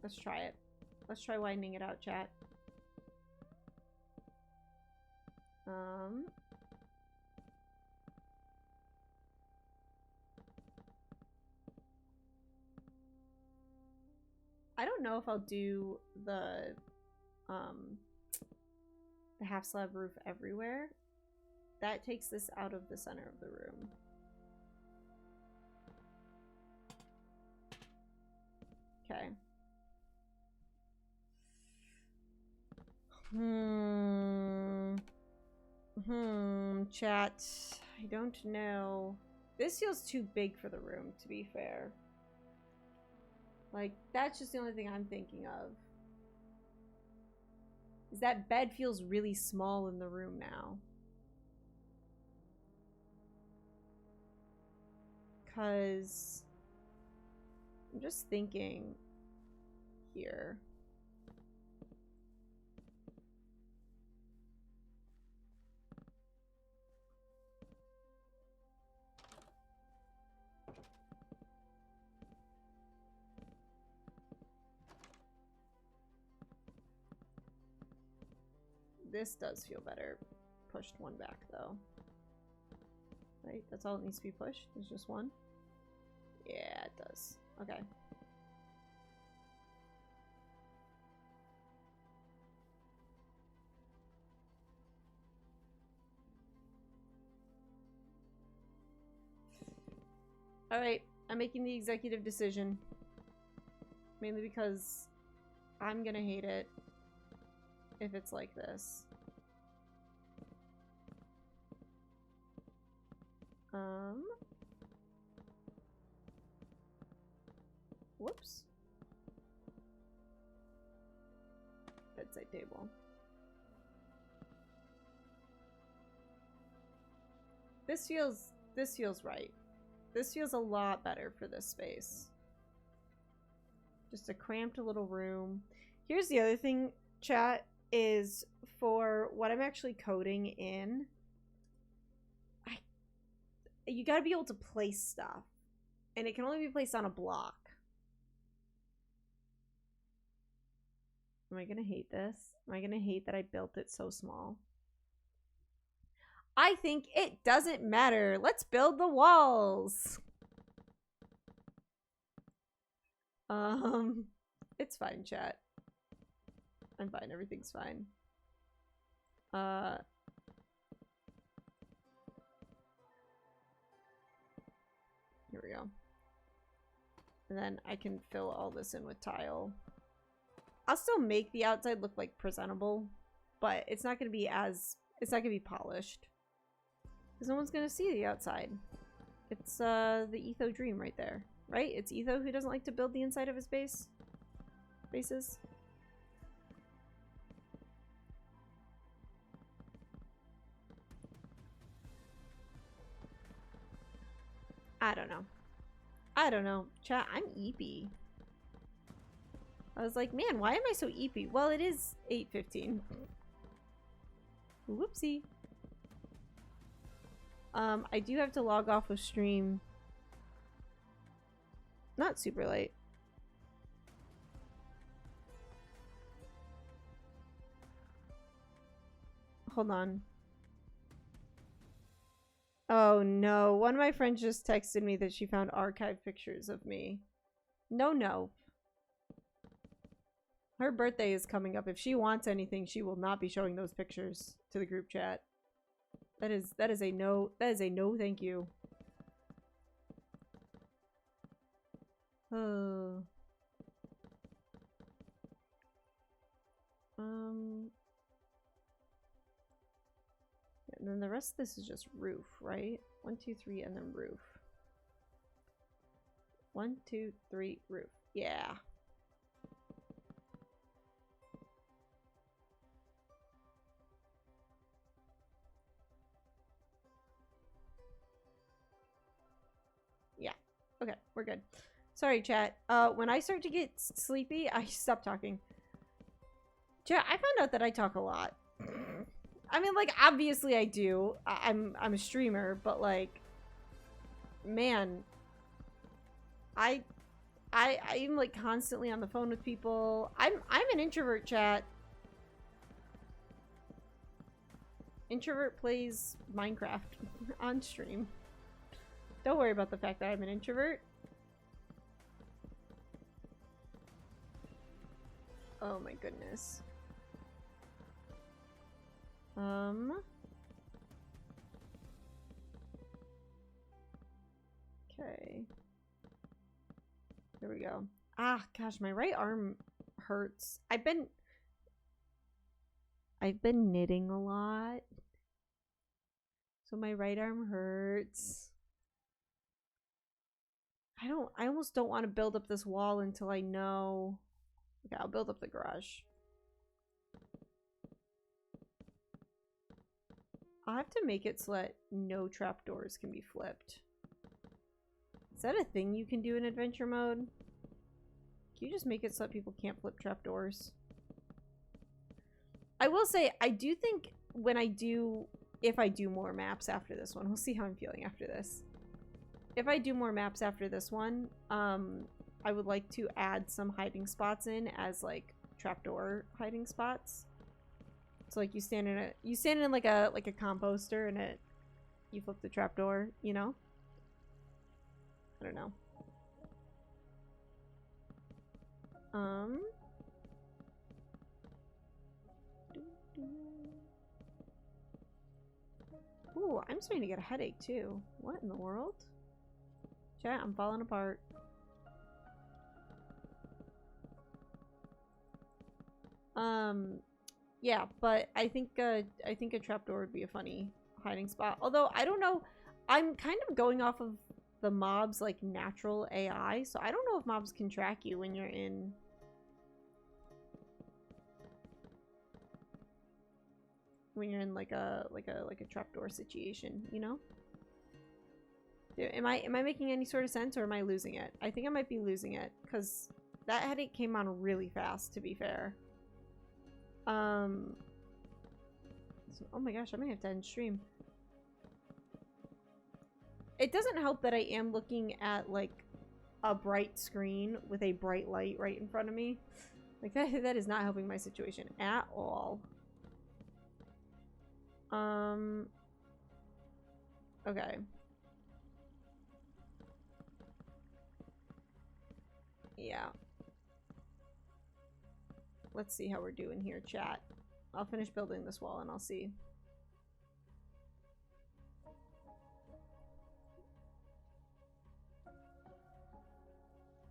Let's try it. Let's try widening it out, chat. I don't know if I'll do the the half slab roof everywhere. That takes this out of the center of the room. Okay. Chat. I don't know. This feels too big for the room, to be fair. Like, that's just the only thing I'm thinking of. Is that bed feels really small in the room now. Because I'm just thinking here. This does feel better. Pushed one back though. Right? That's all it needs to be pushed? There's just one? Yeah, it does. Okay. Alright, I'm making the executive decision. Mainly because I'm gonna hate it if it's like this. Whoops. Bedside table. This feels right. This feels a lot better for this space. Just a cramped little room. Here's the other thing, chat, is for what I'm actually coding in, you gotta be able to place stuff. And it can only be placed on a block. Am I gonna hate this? Am I gonna hate that I built it so small? I think it doesn't matter. Let's build the walls. It's fine, chat. I'm fine. Everything's fine. Here we go. And then I can fill all this in with tile. I'll still make the outside look like presentable, but it's not gonna be polished. Because no one's gonna see the outside. It's the Etho dream right there. Right? It's Etho who doesn't like to build the inside of his bases. I don't know. I don't know. Chat, I'm eepy. I was like, man, why am I so eepy? Well, it is 8:15. Whoopsie. I do have to log off of stream. Not super late. Hold on. Oh no, one of my friends just texted me that she found archived pictures of me. No. Her birthday is coming up. If she wants anything, she will not be showing those pictures to the group chat. That is a no thank you. And then the rest of this is just roof, right? 1, 2, 3, and then roof. 1, 2, 3, roof. Yeah. Yeah. Okay, we're good. Sorry, chat. When I start to get sleepy, I stop talking. Chat, I found out that I talk a lot. I mean, like, obviously I do. I'm a streamer, but like, man, I'm like constantly on the phone with people. I'm an introvert, chat. Introvert plays Minecraft on stream. Don't worry about the fact that I'm an introvert. Oh my goodness. Okay. There we go. Ah, gosh, my right arm hurts. I've been knitting a lot. So my right arm hurts. I almost don't want to build up this wall until I know. Okay, I'll build up the garage. I'll have to make it so that no trapdoors can be flipped. Is that a thing you can do in adventure mode? Can you just make it so that people can't flip trapdoors? I will say, I do think if I do more maps after this one, we'll see how I'm feeling after this. If I do more maps after this one, I would like to add some hiding spots in as like trapdoor hiding spots. So like you stand in like a composter and you flip the trapdoor, you know? I don't know. Ooh, I'm starting to get a headache too. What in the world? Chat, I'm falling apart. Yeah, but I think a trapdoor would be a funny hiding spot. Although I don't know, I'm kind of going off of the mob's like natural AI, so I don't know if mobs can track you when you're in like a trapdoor situation, you know? Am I making any sort of sense, or am I losing it? I think I might be losing it because that headache came on really fast, to be fair. So, oh my gosh, I might have to end stream. It doesn't help that I am looking at like a bright screen with a bright light right in front of me. Like that is not helping my situation at all. Okay. Yeah. Let's see how we're doing here, chat. I'll finish building this wall and I'll see.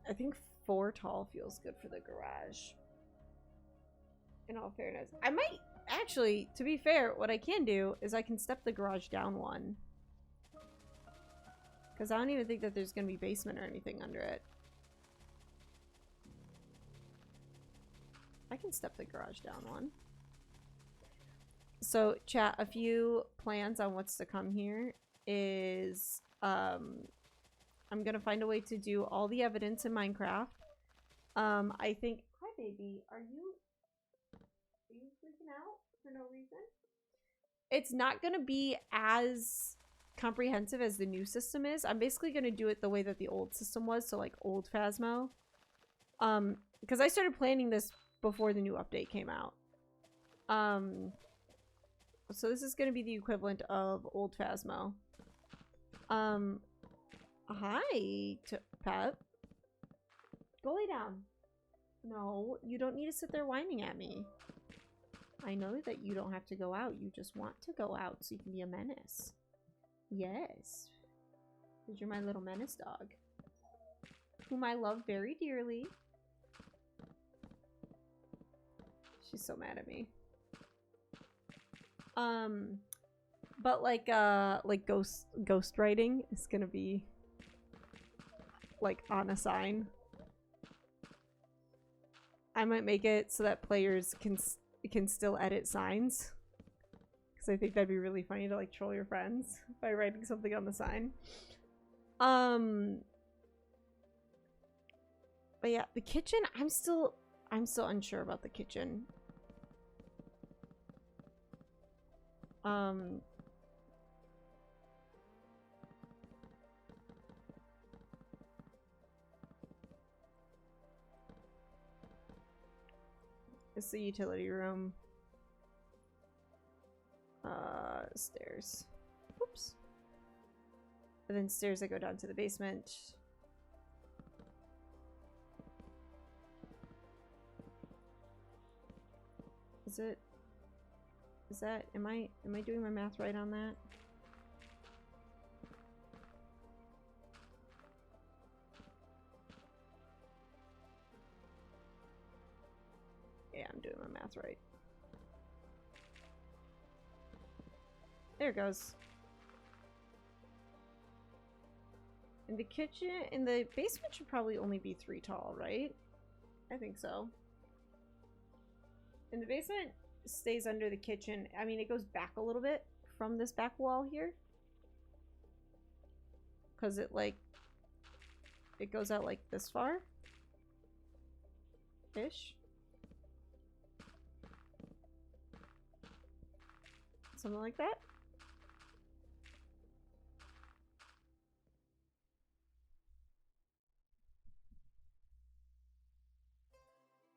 I think 4 tall feels good for the garage. In all fairness. I might, actually, to be fair, what I can do is I can step the garage down 1. Because I don't even think that there's going to be basement or anything under it. I can step the garage down 1. So, chat, a few plans on what's to come here is I'm gonna find a way to do all the evidence in Minecraft. I think, hi baby, are you freaking out for no reason? It's not gonna be as comprehensive as the new system is. I'm basically gonna do it the way that the old system was, so like old Phasmo. Because I started planning this before the new update came out. So this is going to be the equivalent of old Phasmo. Hi, Pep. Go lay down. No, you don't need to sit there whining at me. I know that you don't have to go out. You just want to go out so you can be a menace. Yes. Because you're my little menace dog. Whom I love very dearly. She's so mad at me. But like ghost writing is gonna be like on a sign. I might make it so that players can still edit signs, because I think that'd be really funny to like troll your friends by writing something on the sign. But yeah, the kitchen, I'm still unsure about the kitchen. It's the utility room. Stairs. Oops. And then stairs that go down to the basement. Is Is that, am I doing my math right on that? Yeah, I'm doing my math right. There it goes. In the kitchen, in the basement should probably only be 3 tall, right? I think so. And the basement stays under the kitchen. I mean, it goes back a little bit from this back wall here. Because it, like, it goes out like this far. Ish. Something like that.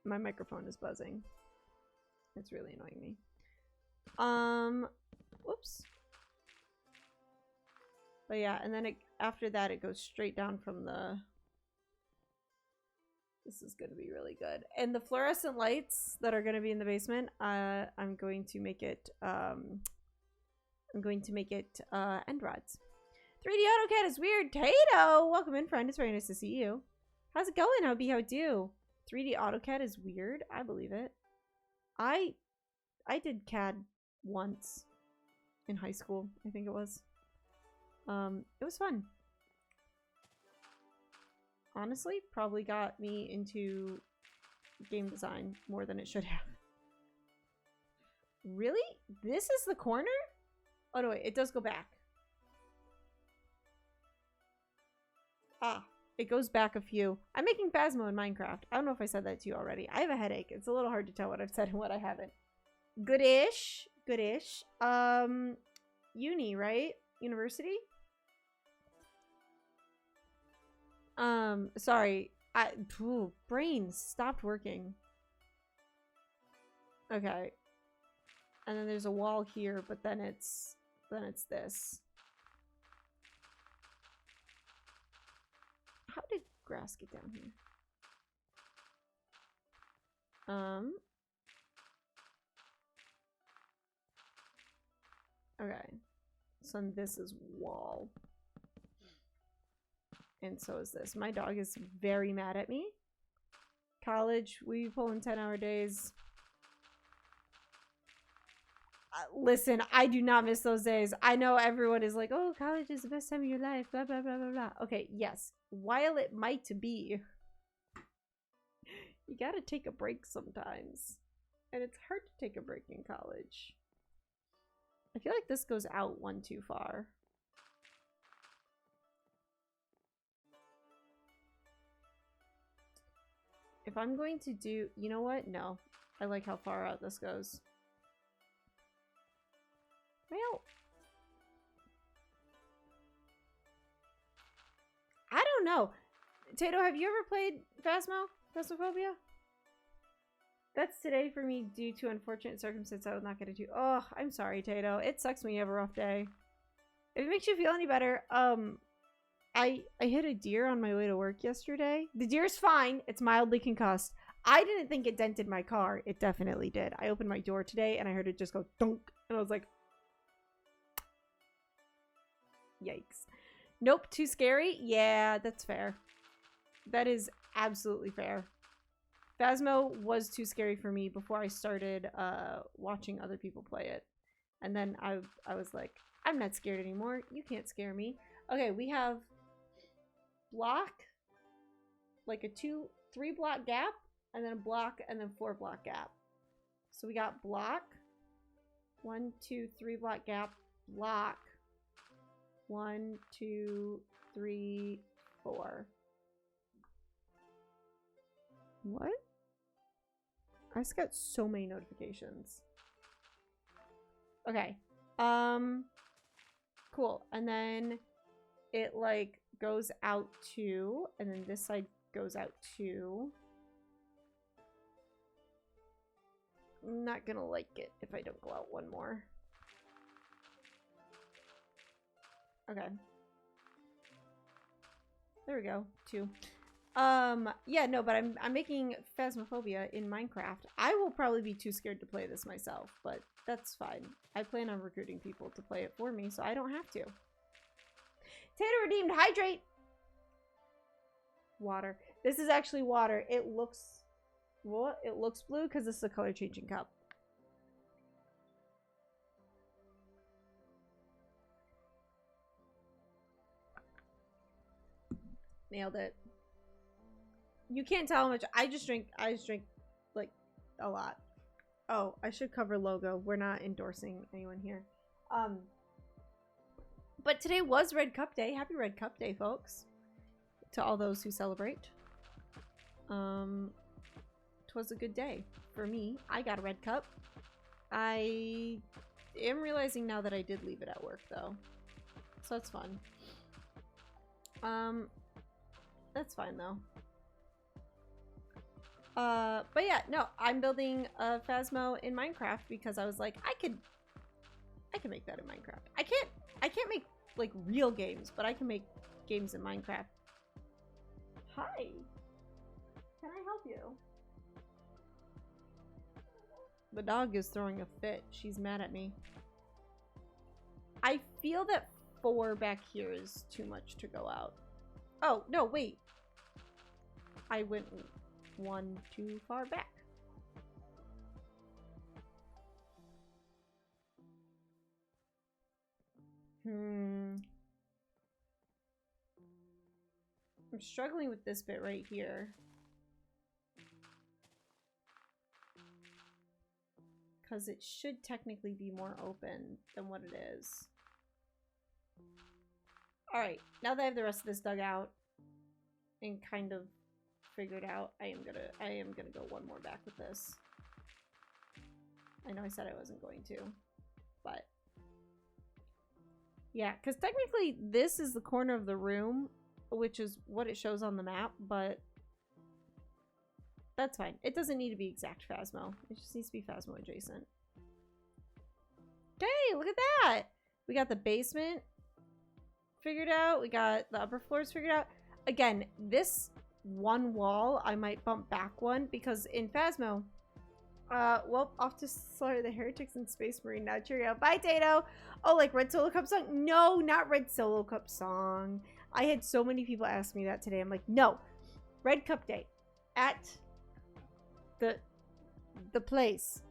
My microphone is buzzing. It's really annoying me. Whoops. But yeah, and then it, after that it goes straight down from the... This is going to be really good. And the fluorescent lights that are going to be in the basement, I'm going to make it end rods. 3D AutoCAD is weird. Tato, welcome in, friend. It's very nice to see you. How's it going? How do? 3D AutoCAD is weird. I believe it. I did CAD once in high school. I think it was. It was fun. Honestly, probably got me into game design more than it should have. Really? This is the corner? Oh no, wait, it does go back. Ah, it goes back a few. I'm making phasmo in Minecraft. I don't know if I said that to you already. I have a headache. It's a little hard to tell what I've said and what I haven't. Goodish. Goodish. Uni, right? University? Sorry. Brain stopped working. Okay. And then there's a wall here, but then it's this. How did grass get down here? Okay. So this is wall. And so is this. My dog is very mad at me. College, we pull in 10-hour days. Listen, I do not miss those days. I know everyone is like, oh, college is the best time of your life, blah, blah, blah, blah, blah. Okay, yes. While it might be, you gotta take a break sometimes. And it's hard to take a break in college. I feel like this goes out one too far. If I'm going to do... You know what? No. I like how far out this goes. Well... I don't know. Tato, have you ever played Phasmo? Phasmophobia? That's today for me due to unfortunate circumstances I was not going to do. Oh, I'm sorry, Tato. It sucks when you have a rough day. If it makes you feel any better, I hit a deer on my way to work yesterday. The deer's fine. It's mildly concussed. I didn't think it dented my car. It definitely did. I opened my door today and I heard it just go dunk. And I was like, yikes. Nope, too scary? Yeah, that's fair. That is absolutely fair. Phasmo was too scary for me before I started watching other people play it. And then I was like, I'm not scared anymore. You can't scare me. Okay, we have block, like a 3 block gap, and then a block, and then 4 block gap. So we got block, 1, 2, 3 block gap, block, 1, 2, 3, 4. What? I just got so many notifications. Okay. Cool. And then it like goes out 2, and then this side goes out 2. I'm not gonna like it if I don't go out 1 more. Okay. There we go. 2. Yeah, no, but I'm making Phasmophobia in Minecraft. I will probably be too scared to play this myself, but that's fine. I plan on recruiting people to play it for me, so I don't have to. Tato redeemed, hydrate! Water. This is actually water. It looks... What? It looks blue because this is a color changing cup. Nailed it. You can't tell how much I just drink like a lot. Oh, I should cover logo. We're not endorsing anyone here. But today was Red Cup Day. Happy Red Cup Day, folks. To all those who celebrate. Twas a good day for me. I got a red cup. I am realizing now that I did leave it at work though. So that's fun. That's fine though. But yeah, no, I'm building a Phasmo in Minecraft because I was like, I can make that in Minecraft. I can't make like real games, but I can make games in Minecraft. Hi. Can I help you? The dog is throwing a fit. She's mad at me. I feel that 4 back here is too much to go out. Oh, no, wait. I went 1 too far back. I'm struggling with this bit right here. Because it should technically be more open than what it is. Alright, now that I have the rest of this dug out and kind of figured out, I am gonna go 1 more back with this. I know I said I wasn't going to, but yeah, because technically this is the corner of the room, which is what it shows on the map, but that's fine. It doesn't need to be exact Phasmo. It just needs to be Phasmo adjacent. Okay, look at that! We got the basement figured out. We got the upper floors figured out. Again, this one wall, I might bump back 1 because in Phasmo, well, off to slaughter the heretics in Space Marine. Now cheerio. Bye, Tato! Oh, like Red Solo Cup song? No, not Red Solo Cup song. I had so many people ask me that today. I'm like, no. Red Cup Day. At the place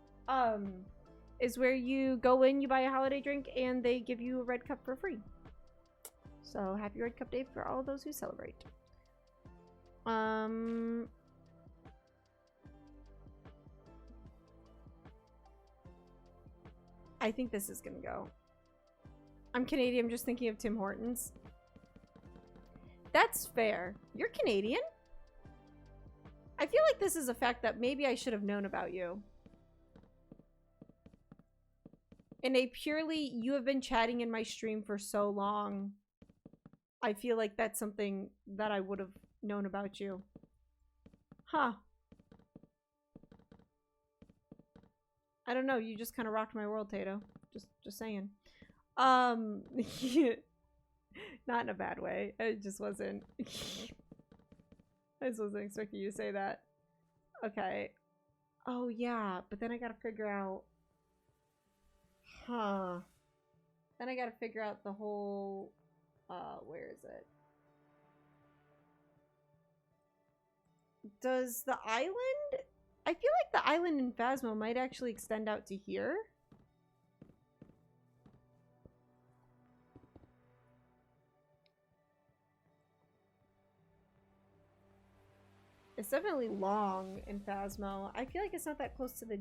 is where you go in, you buy a holiday drink, and they give you a red cup for free. So happy Red Cup Day for all those who celebrate. I think this is gonna go. I'm Canadian, I'm just thinking of Tim Hortons. That's fair. You're Canadian? I feel like this is a fact that maybe I should have known about you. In a purely, you have been chatting in my stream for so long, I feel like that's something that I would have known about you. Huh. I don't know, you just kind of rocked my world, Tato. Just saying. Not in a bad way. It just wasn't... I just wasn't expecting you to say that. Okay. Oh, yeah. But then I gotta figure out... Huh. Then I gotta figure out the whole... where is it? Does the island... I feel like the island in Phasmo might actually extend out to here. It's definitely long in Phasmo. I feel like it's not that close to the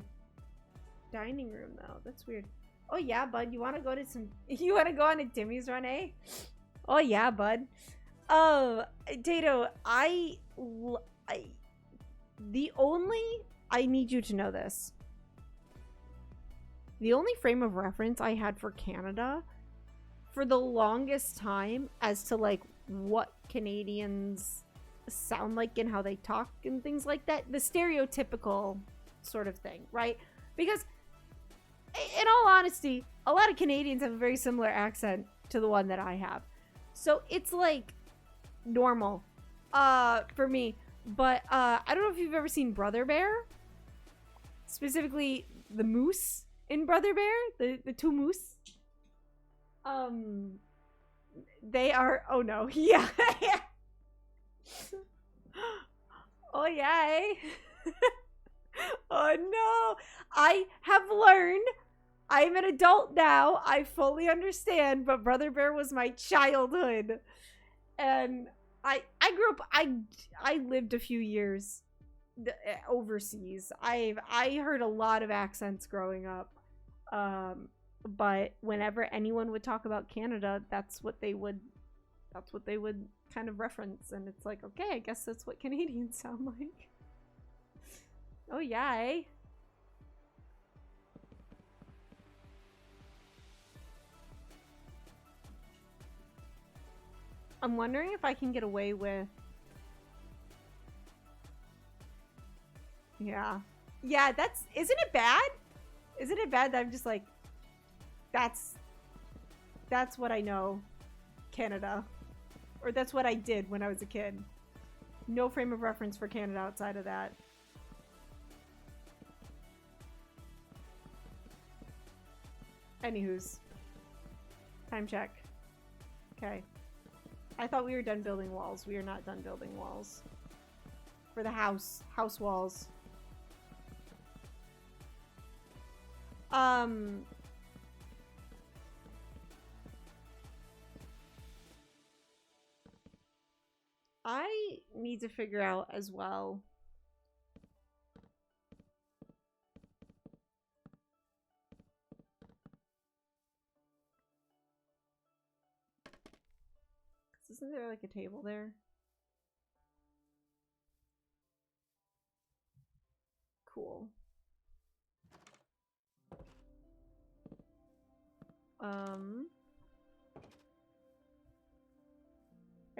dining room though. That's weird. Oh yeah, bud. You want to go to some... You want to go on a Timmy's run, eh? Oh yeah, bud. Oh, Tato, I need you to know this. The only frame of reference I had for Canada for the longest time as to like what Canadians sound like and how they talk and things like that, the stereotypical sort of thing, right? Because in all honesty, a lot of Canadians have a very similar accent to the one that I have, so it's like normal. for me. But I don't know if you've ever seen Brother Bear. Specifically the moose in Brother Bear, the two moose. They are, oh no, yeah. Oh yay. Oh no. I have learned. I'm an adult now. I fully understand, but Brother Bear was my childhood. And I grew up, I lived a few years overseas. I heard a lot of accents growing up. But whenever anyone would talk about Canada, that's what they would kind of reference, and it's like, okay, I guess that's what Canadians sound like. Oh yay. I'm wondering if I can get away with... Yeah. Yeah, that's... Isn't it bad? Isn't it bad that I'm just like... That's what I know. Canada. Or that's what I did when I was a kid. No frame of reference for Canada outside of that. Anywho's. Time check. Okay. I thought we were done building walls. We are not done building walls. For the house. House walls. I need to figure out as well. Isn't there like a table there? Cool. I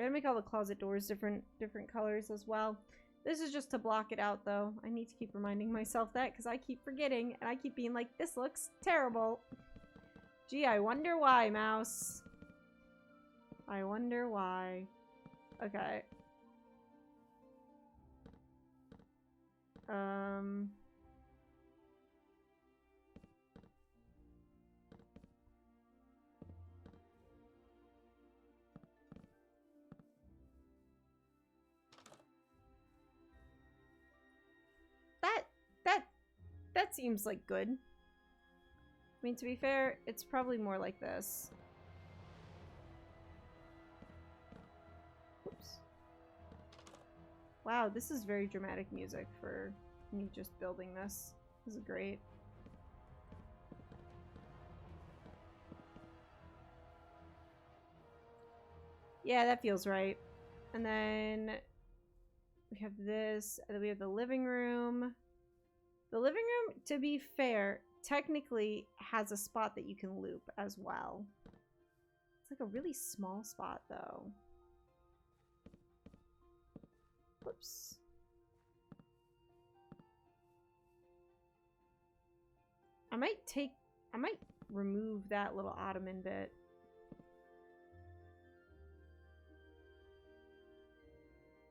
gotta make all the closet doors different colors as well. This is just to block it out though. I need to keep reminding myself that because I keep forgetting and I keep being like, this looks terrible. Gee, I wonder why, mouse. I wonder why. Okay. That seems like good. I mean, to be fair, it's probably more like this. Oops. Wow, this is very dramatic music for me just building this. This is great. Yeah, that feels right. And then we have this, and then we have the living room. The living room, to be fair, technically has a spot that you can loop as well. It's like a really small spot, though. Whoops. I might remove that little ottoman bit.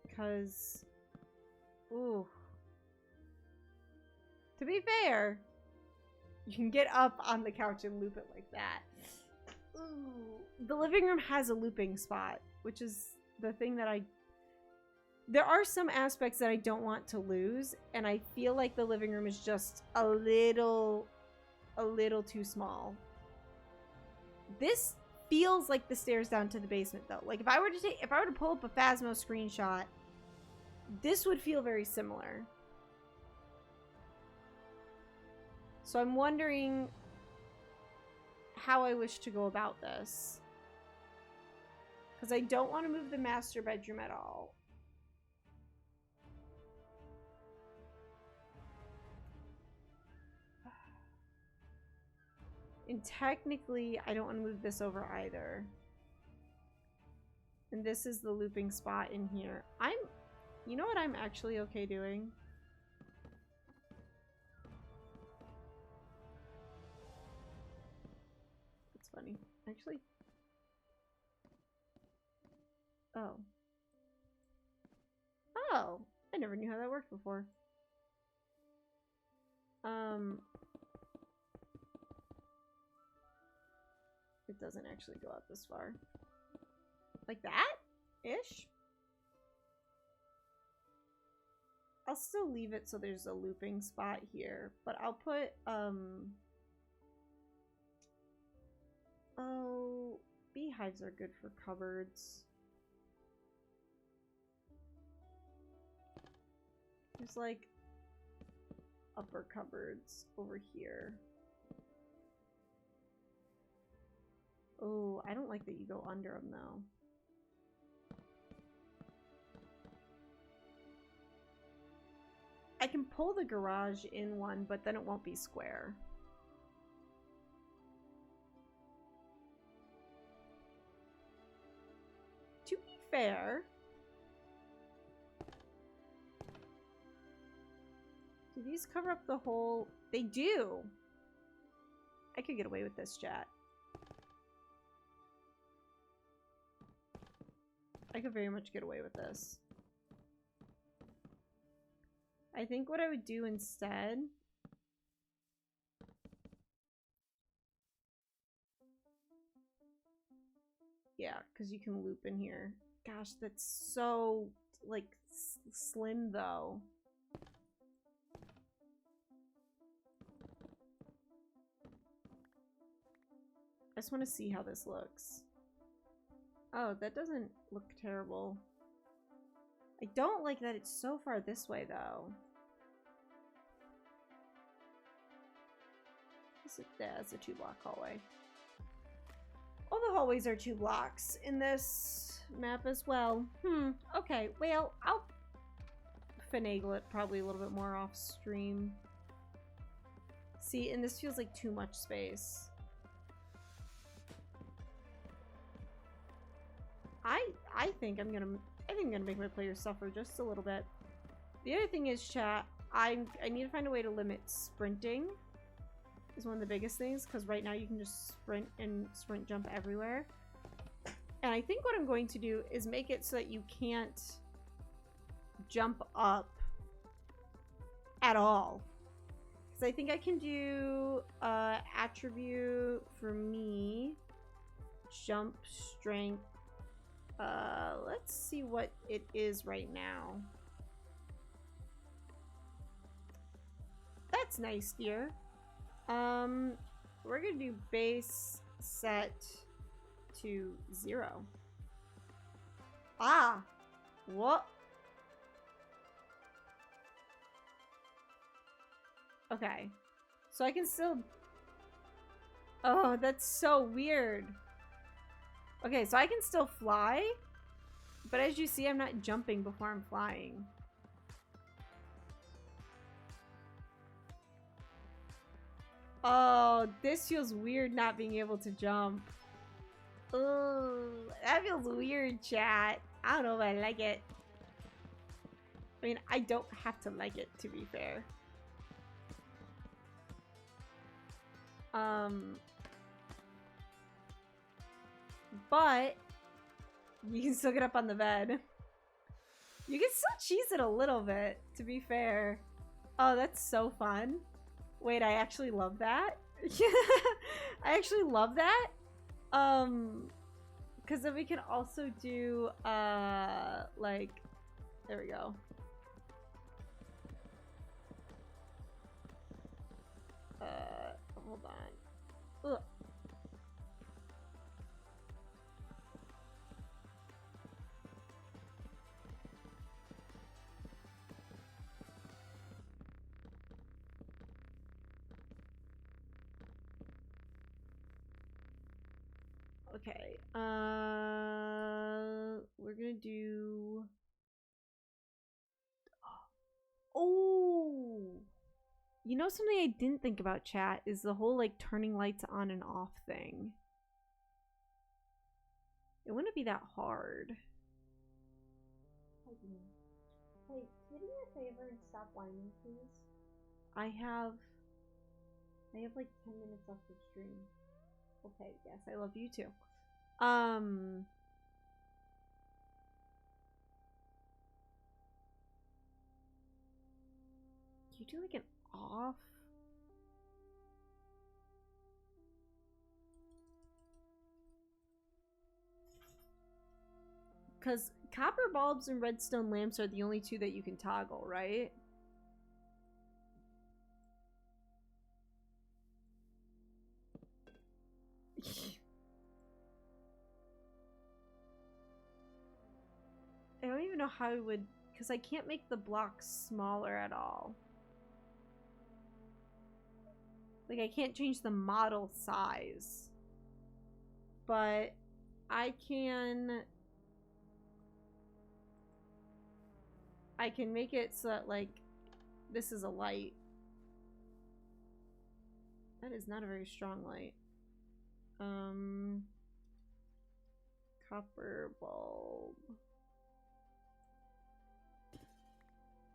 Because, ooh. To be fair, you can get up on the couch and loop it like that. Ooh. The living room has a looping spot, which is the thing that there are some aspects that I don't want to lose, and I feel like the living room is just a little too small. This feels like the stairs down to the basement though. Like if I were to pull up a Phasmo screenshot, this would feel very similar. So I'm wondering how I wish to go about this. Because I don't want to move the master bedroom at all. And technically, I don't want to move this over either. And this is the looping spot in here. You know what I'm actually okay doing? It's funny. Actually. Oh. Oh, I never knew how that worked before. It doesn't actually go out this far. Like that-ish? I'll still leave it so there's a looping spot here, but I'll put, oh, beehives are good for cupboards. There's like upper cupboards over here. Oh, I don't like that you go under them though. I can pull the garage in one, but then it won't be square. To be fair, do these cover up the whole? They do. I could get away with this, chat. I could very much get away with this. I think what I would do instead yeah, because you can loop in here. Gosh, that's so like slim though. I just want to see how this looks. Oh, that doesn't look terrible. I don't like that it's so far this way though. That's a 2-block hallway. All the hallways are 2 blocks in this map as well. Okay, well, I'll finagle it probably a little bit more off stream. See, and this feels like too much space. I think I'm gonna make my players suffer just a little bit. The other thing is, chat, I need to find a way to limit sprinting. Is one of the biggest things, because right now you can just sprint and sprint jump everywhere. And I think what I'm going to do is make it so that you can't jump up at all. Because I think I can do attribute for me, jump strength. Let's see what it is right now. That's nice, dear. We're gonna do base set to 0. Ah! What? Okay. So I can still... Oh, that's so weird. Okay, so I can still fly, but as you see, I'm not jumping before I'm flying. Oh, this feels weird not being able to jump. Oh, that feels weird, chat. I don't know if I like it. I mean, I don't have to like it, to be fair. But you can still get up on the bed. You can still cheese it a little bit, to be fair. Oh, that's so fun. Wait, I actually love that. I actually love that. Because then we can also do, like, there we go. Hold on. Ugh. Okay, we're gonna do... Oh! You know something I didn't think about, chat, is the whole, like, turning lights on and off thing. It wouldn't be that hard. Hey, can you do me a favor and stop whining, please? I have like 10 minutes left of stream. Okay, yes, I love you too. you do like an off? Because copper bulbs and redstone lamps are the only two that you can toggle, right? I don't even know how I would, because I can't make the blocks smaller at all. Like, I can't change the model size. But I can make it so that, like, this is a light. That is not a very strong light. Copper bulb.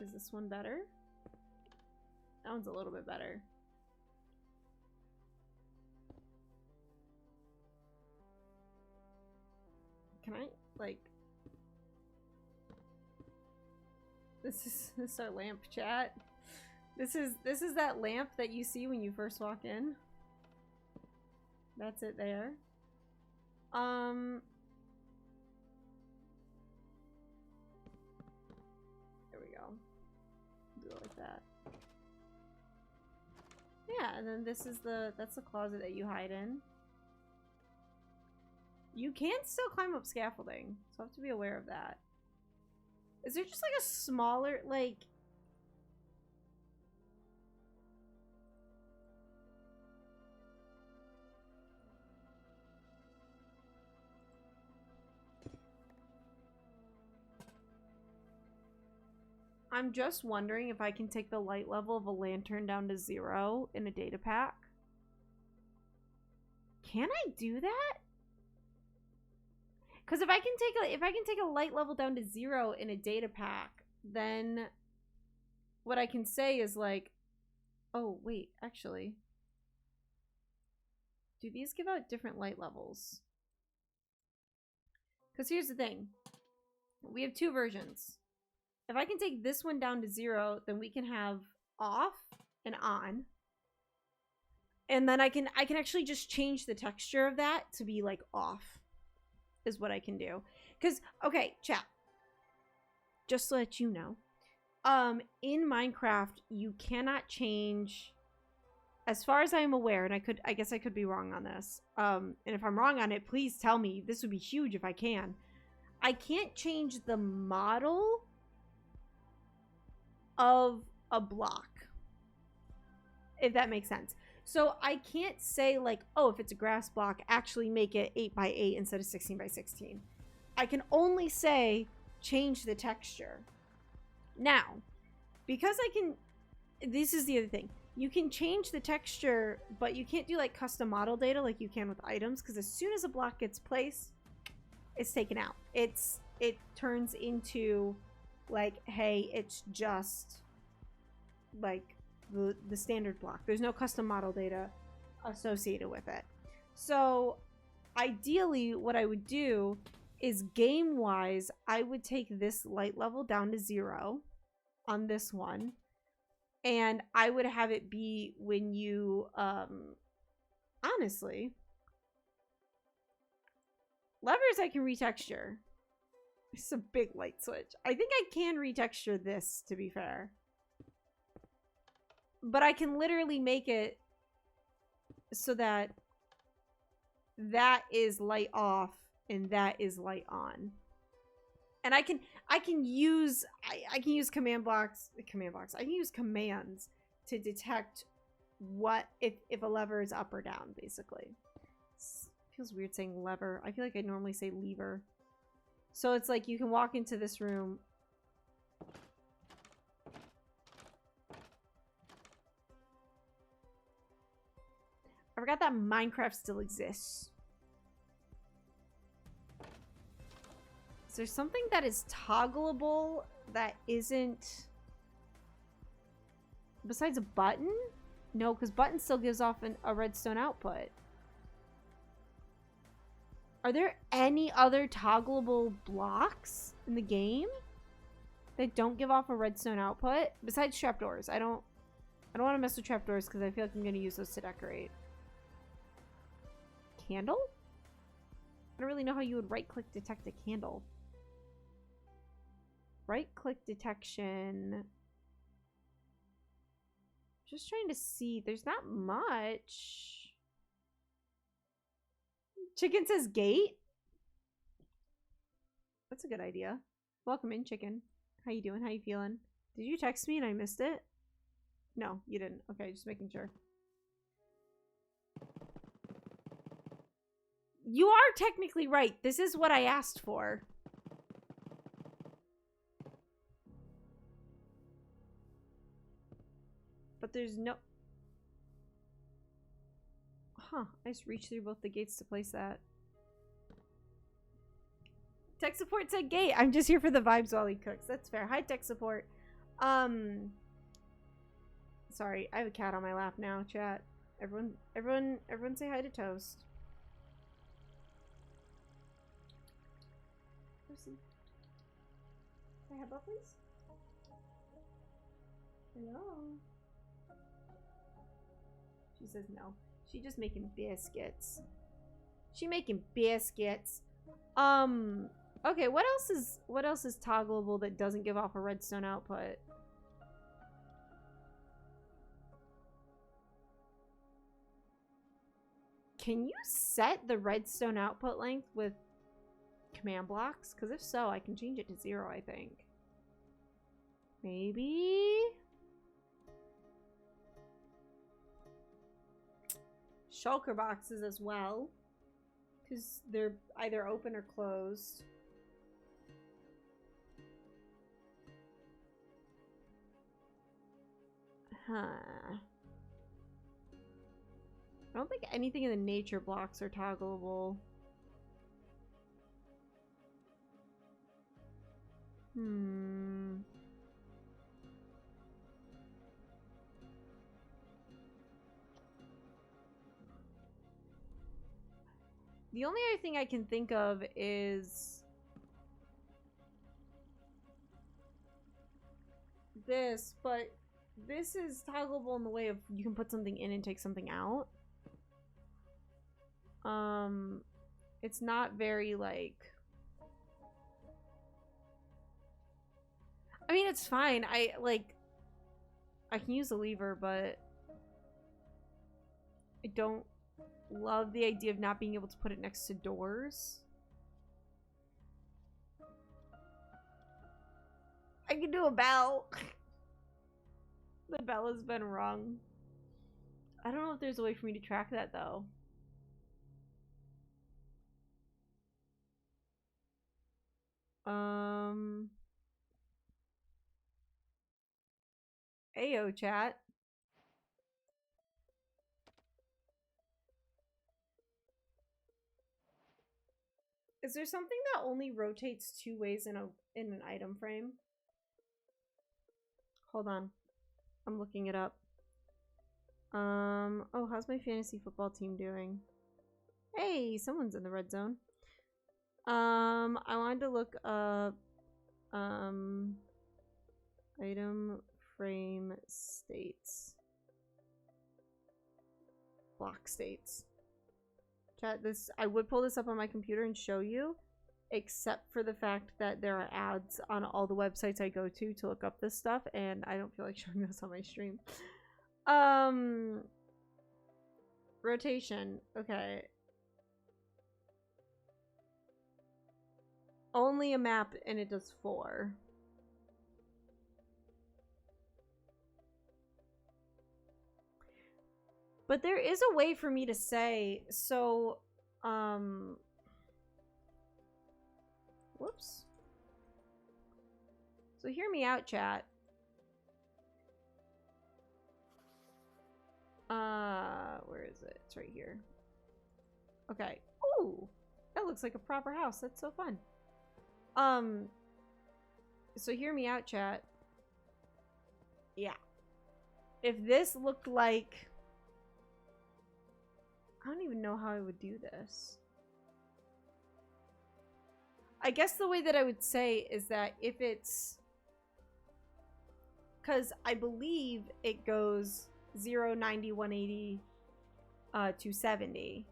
Is this one better? That one's a little bit better. Can I, like... This is our lamp, chat. This is that lamp that you see when you first walk in. That's it there. There we go. Do it like that. Yeah, and then this is that's the closet that you hide in. You can still climb up scaffolding, so I have to be aware of that. Is there just like a smaller, like... I'm just wondering if I can take the light level of a lantern down to 0 in a data pack. Can I do that? Because if I can take a light level down to 0 in a data pack, then what I can say is like, oh wait, actually, do these give out different light levels? Because here's the thing, we have 2 versions. If I can take this one down to 0, then we can have off and on. And then I can actually just change the texture of that to be like off, is what I can do. Because, okay, chat, just to let you know, in Minecraft, you cannot change, as far as I'm aware, and I guess I could be wrong on this. And if I'm wrong on it, please tell me. This would be huge if I can. I can't change the model of a block, if that makes sense. So I can't say like, oh, if it's a grass block, actually make it 8 by 8 instead of 16 by 16. I can only say change the texture. Now, because I can, this is the other thing. You can change the texture, but you can't do like custom model data like you can with items, because as soon as a block gets placed, it's taken out. It turns into like, hey, it's just like the standard block. There's no custom model data associated with it. So ideally what I would do is, game wise, I would take this light level down to 0 on this one, and I would have it be when you honestly, levers I can retexture. It's a big light switch. I think I can retexture this, to be fair. But I can literally make it so that that is light off and that is light on. And I can use command blocks. I can use commands to detect what if a lever is up or down, basically. It feels weird saying lever. I feel like I normally say lever. So it's like you can walk into this room. I forgot that Minecraft still exists. Is there something that is toggleable that isn't... Besides a button? No, because button still gives off a redstone output. Are there any other toggleable blocks in the game that don't give off a redstone output? Besides trapdoors. I don't I don't want to mess with trapdoors because I feel like I'm going to use those to decorate. Candle? I don't really know how you would right-click detect a candle. Right-click detection. Just trying to see. There's not much. Chicken says gate? That's a good idea. Welcome in, chicken. How you doing? How you feeling? Did you text me and I missed it? No, you didn't. Okay, just making sure. You are technically right. This is what I asked for. But there's no... Huh. I just reached through both the gates to place that. Tech support said gate. I'm just here for the vibes while he cooks. That's fair. Hi, tech support. Sorry. I have a cat on my lap now, chat. Everyone say hi to Toast. Can I have that, please? Hello. She says no. She just making biscuits. She making biscuits. Okay, what else is toggleable that doesn't give off a redstone output? Can you set the redstone output length with command blocks? Because if so, I can change it to 0, I think. Maybe? Shulker boxes as well. Because they're either open or closed. Huh. I don't think anything in the nature blocks are toggleable. The only other thing I can think of is this, but this is toggleable in the way of you can put something in and take something out. It's not very, like... I mean, it's fine. I can use a lever, but I don't love the idea of not being able to put it next to doors. I can do a bell. The bell has been rung. I don't know if there's a way for me to track that, though. Ayo, chat. Is there something that only rotates 2 ways in an item frame? Hold on. I'm looking it up. Oh, how's my fantasy football team doing? Hey, someone's in the red zone. I wanted to look up item frame states. Block states. Chat, this I would pull this up on my computer and show you, except for the fact that there are ads on all the websites I go to look up this stuff, and I don't feel like showing this on my stream. Rotation. Okay. Only a map, and it does 4. But there is a way for me to say, so, whoops. So hear me out, chat. Where is it? It's right here. Okay. Ooh, that looks like a proper house. That's so fun. So hear me out, chat. Yeah. If this looked like... I don't even know how I would do this. I guess the way that I would say is that if it's... because I believe it goes 0, 90, 180, 270.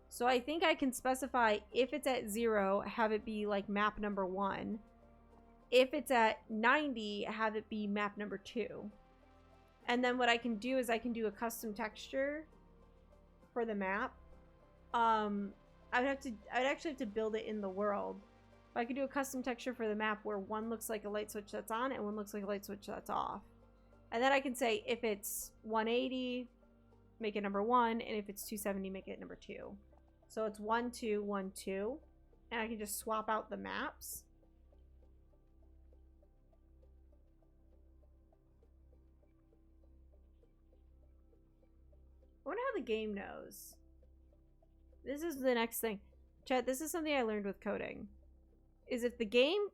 So I think I can specify if it's at 0, have it be like map number 1. If it's at 90, have it be map number 2. And then what I can do is I can do a custom texture for the map. I'd actually have to build it in the world. But I could do a custom texture for the map where one looks like a light switch that's on and one looks like a light switch that's off. And then I can say if it's 180, make it number 1, and if it's 270, make it number 2. So it's 1, 2, 1, 2. And I can just swap out the maps. I wonder how the game knows. This is the next thing. Chat, this is something I learned with coding. Is if the game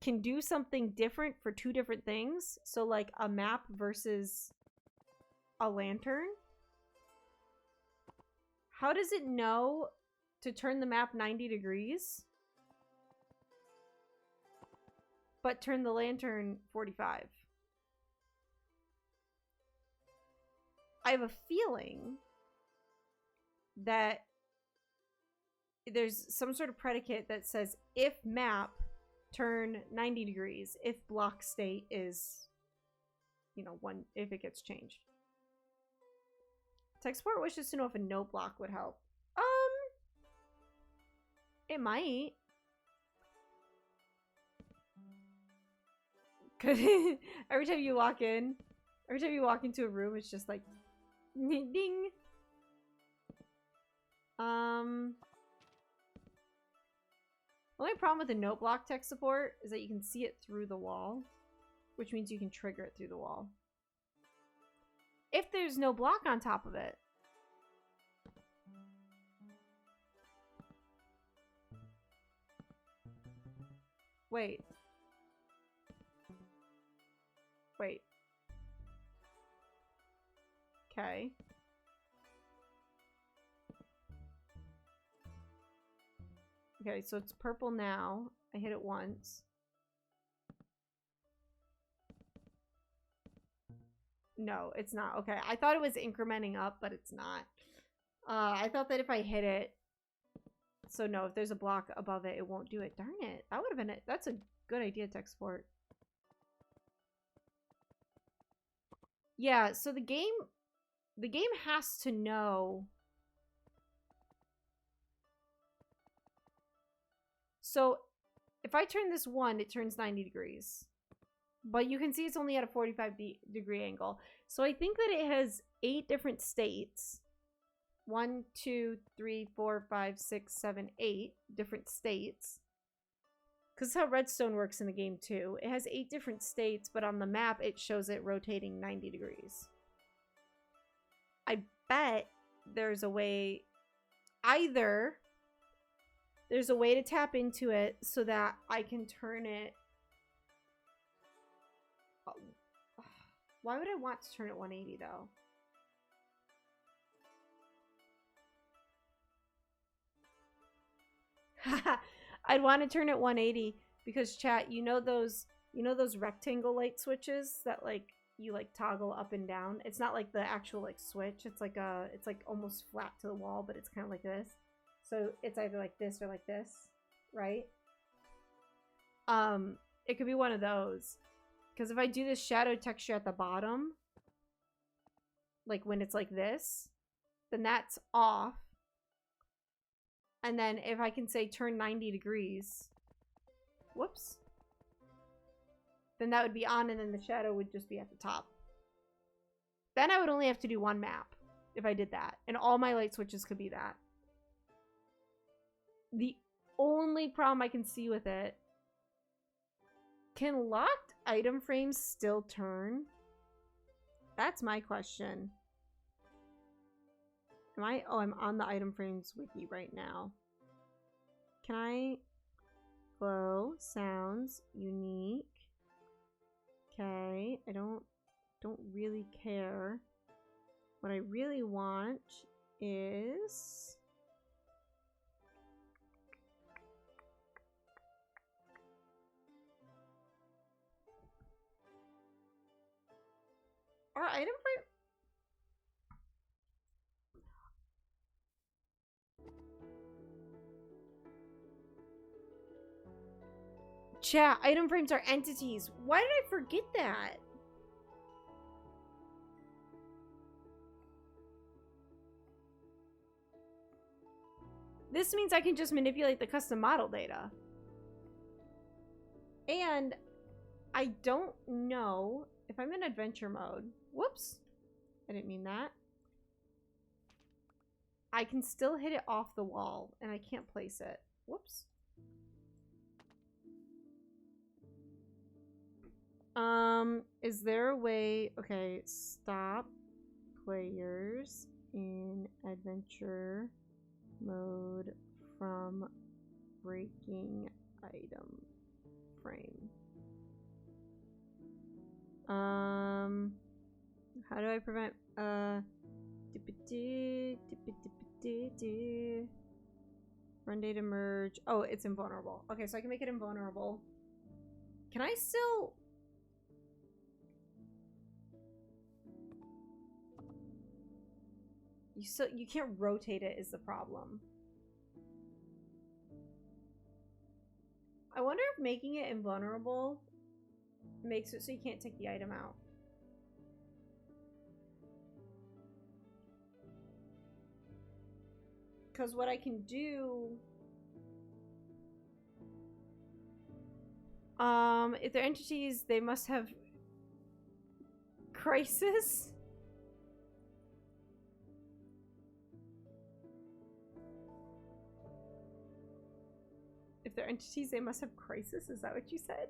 can do something different for two different things, so like a map versus a lantern, how does it know to turn the map 90 degrees but turn the lantern 45? I have a feeling that there's some sort of predicate that says if map, turn 90 degrees, if block state is, you know, one, if it gets changed. Tech support wishes to know if a no block would help. It might. Every time you walk into a room, it's just like ding. The only problem with the note block tech support is that you can see it through the wall, which means you can trigger it through the wall. If there's no block on top of it. Wait. Okay. Okay, so it's purple now. I hit it once. No, it's not. Okay, I thought it was incrementing up, but it's not. I thought that if I hit it... So no, if there's a block above it, it won't do it. Darn it. That would have been it. That's a good idea to export. Yeah, so the game has to know... So if I turn this 1, it turns 90 degrees. But you can see it's only at a 45-degree angle. So I think that it has 8 different states. 1, 2, 3, 4, 5, 6, 7, 8 different states. Because that's how redstone works in the game too. It has 8 different states, but on the map it shows it rotating 90 degrees. I bet there's a way... Either there's a way to tap into it so that I can turn it... Why would I want to turn it 180 though? I'd want to turn it 180 because chat, you know those rectangle light switches that like you like toggle up and down? It's not like the actual like switch. It's like almost flat to the wall, but it's kind of like this. So it's either like this or like this, right? It could be one of those. Because if I do this shadow texture at the bottom, like when it's like this, then that's off. And then if I can say turn 90 degrees, whoops, then that would be on and then the shadow would just be at the top. Then I would only have to do one map if I did that. And all my light switches could be that. The only problem I can see with it, can locked item frames still turn? That's my question. Am I? Oh, I'm on the item frames wiki right now. Can I? Flow, sounds, unique. Okay, I don't really care. What I really want is... Our item frame. Chat, item frames are entities. Why did I forget that? This means I can just manipulate the custom model data. And I don't know if I'm in adventure mode. Whoops. I didn't mean that. I can still hit it off the wall and I can't place it. Whoops. Is there a way? Okay, stop players in adventure mode from breaking item frame. How do I prevent run data merge? Oh, it's invulnerable. Okay, so I can make it invulnerable. Can I still? You can't rotate it is the problem. I wonder if making it invulnerable makes it so you can't take the item out. Because what I can do... if they're entities, they must have... crisis? If they're entities, they must have crisis? Is that what you said?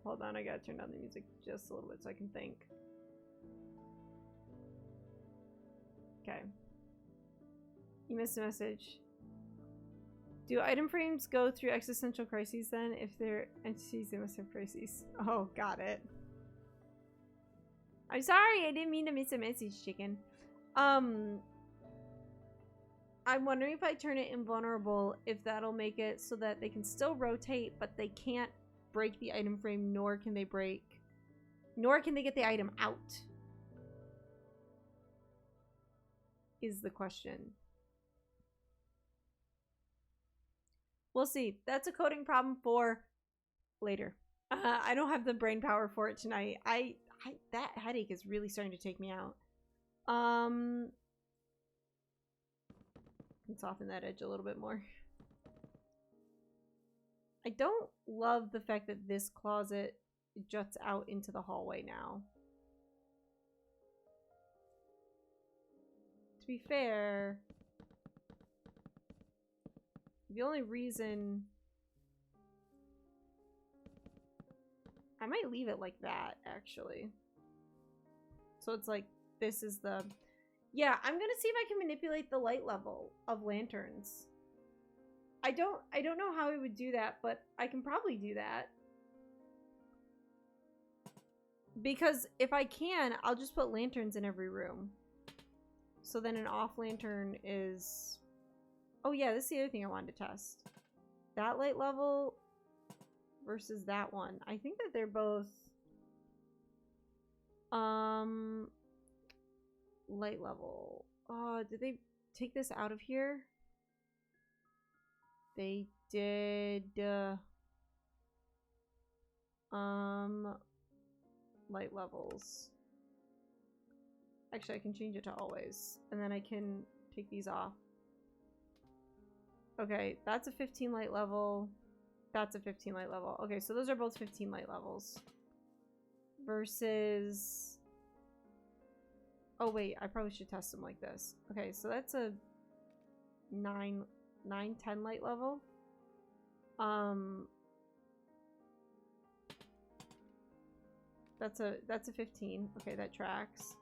Hold on, I gotta turn down the music just a little bit so I can think. Okay. You missed a message. Do item frames go through existential crises then? If they're entities, they must have crises. Oh, got it. I'm sorry, I didn't mean to miss a message, chicken. I'm wondering if I turn it invulnerable, if that'll make it so that they can still rotate, but they can't break the item frame, nor can they get the item out. Is the question. We'll see. That's a coding problem for later. I don't have the brain power for it tonight. That headache is really starting to take me out. Can soften that edge a little bit more. I don't love the fact that this closet juts out into the hallway now. To be fair, the only reason... I might leave it like that, actually. So it's like, this is the... Yeah, I'm gonna see if I can manipulate the light level of lanterns. I don't know how I would do that, but I can probably do that. Because if I can, I'll just put lanterns in every room. So then an off lantern is... Oh yeah, this is the other thing I wanted to test. That light level versus that one. I think that they're both... light level. Oh, did they take this out of here? They did. Light levels. Actually, I can change it to always, and then I can take these off. Okay, that's a 15 light level. That's a 15 light level. Okay, so those are both 15 light levels. Versus... Oh wait, I probably should test them like this. Okay, so that's a 10 light level. That's a 15. Okay, that tracks.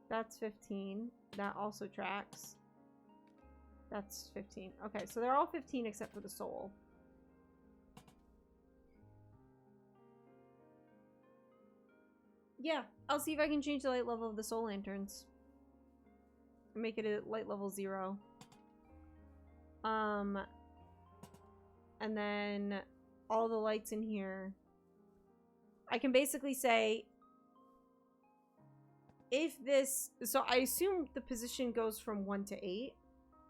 That's 15. That also tracks. That's 15. Okay, so they're all 15 except for the soul. Yeah, I'll see if I can change the light level of the soul lanterns. Make it a light level 0. And then all the lights in here I can basically say if this, so I assume the position goes from 1 to 8.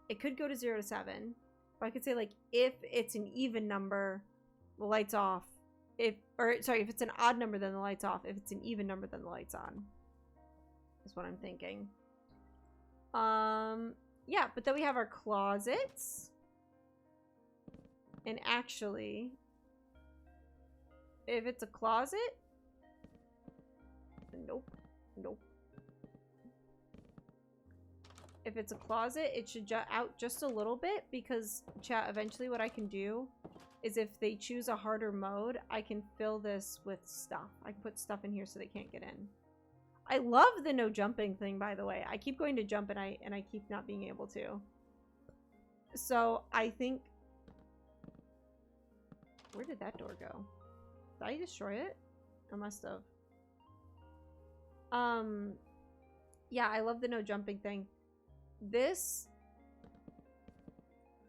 It could go to 0 to 7. But I could say, like, if it's an even number, the light's off. If it's an odd number, then the light's off. If it's an even number, then the light's on. Is what I'm thinking. Yeah, but then we have our closets. And actually, if it's a closet, nope. If it's a closet, it should jut out just a little bit, because chat, eventually what I can do is if they choose a harder mode, I can fill this with stuff. I can put stuff in here so they can't get in. I love the no jumping thing, by the way. I keep going to jump and I keep not being able to. So I think, where did that door go? Did I destroy it? I must have. Yeah, I love the no jumping thing. This,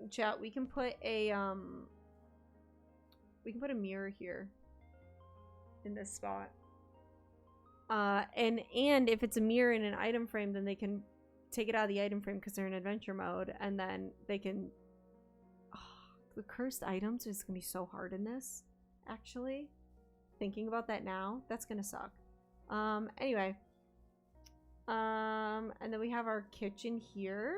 chat, we can put a mirror here in this spot. And if it's a mirror in an item frame, then they can take it out of the item frame because they're in adventure mode, and then they can, the cursed items is gonna be so hard in this, actually. Thinking about that now, that's gonna suck. Anyway. And then we have our kitchen here.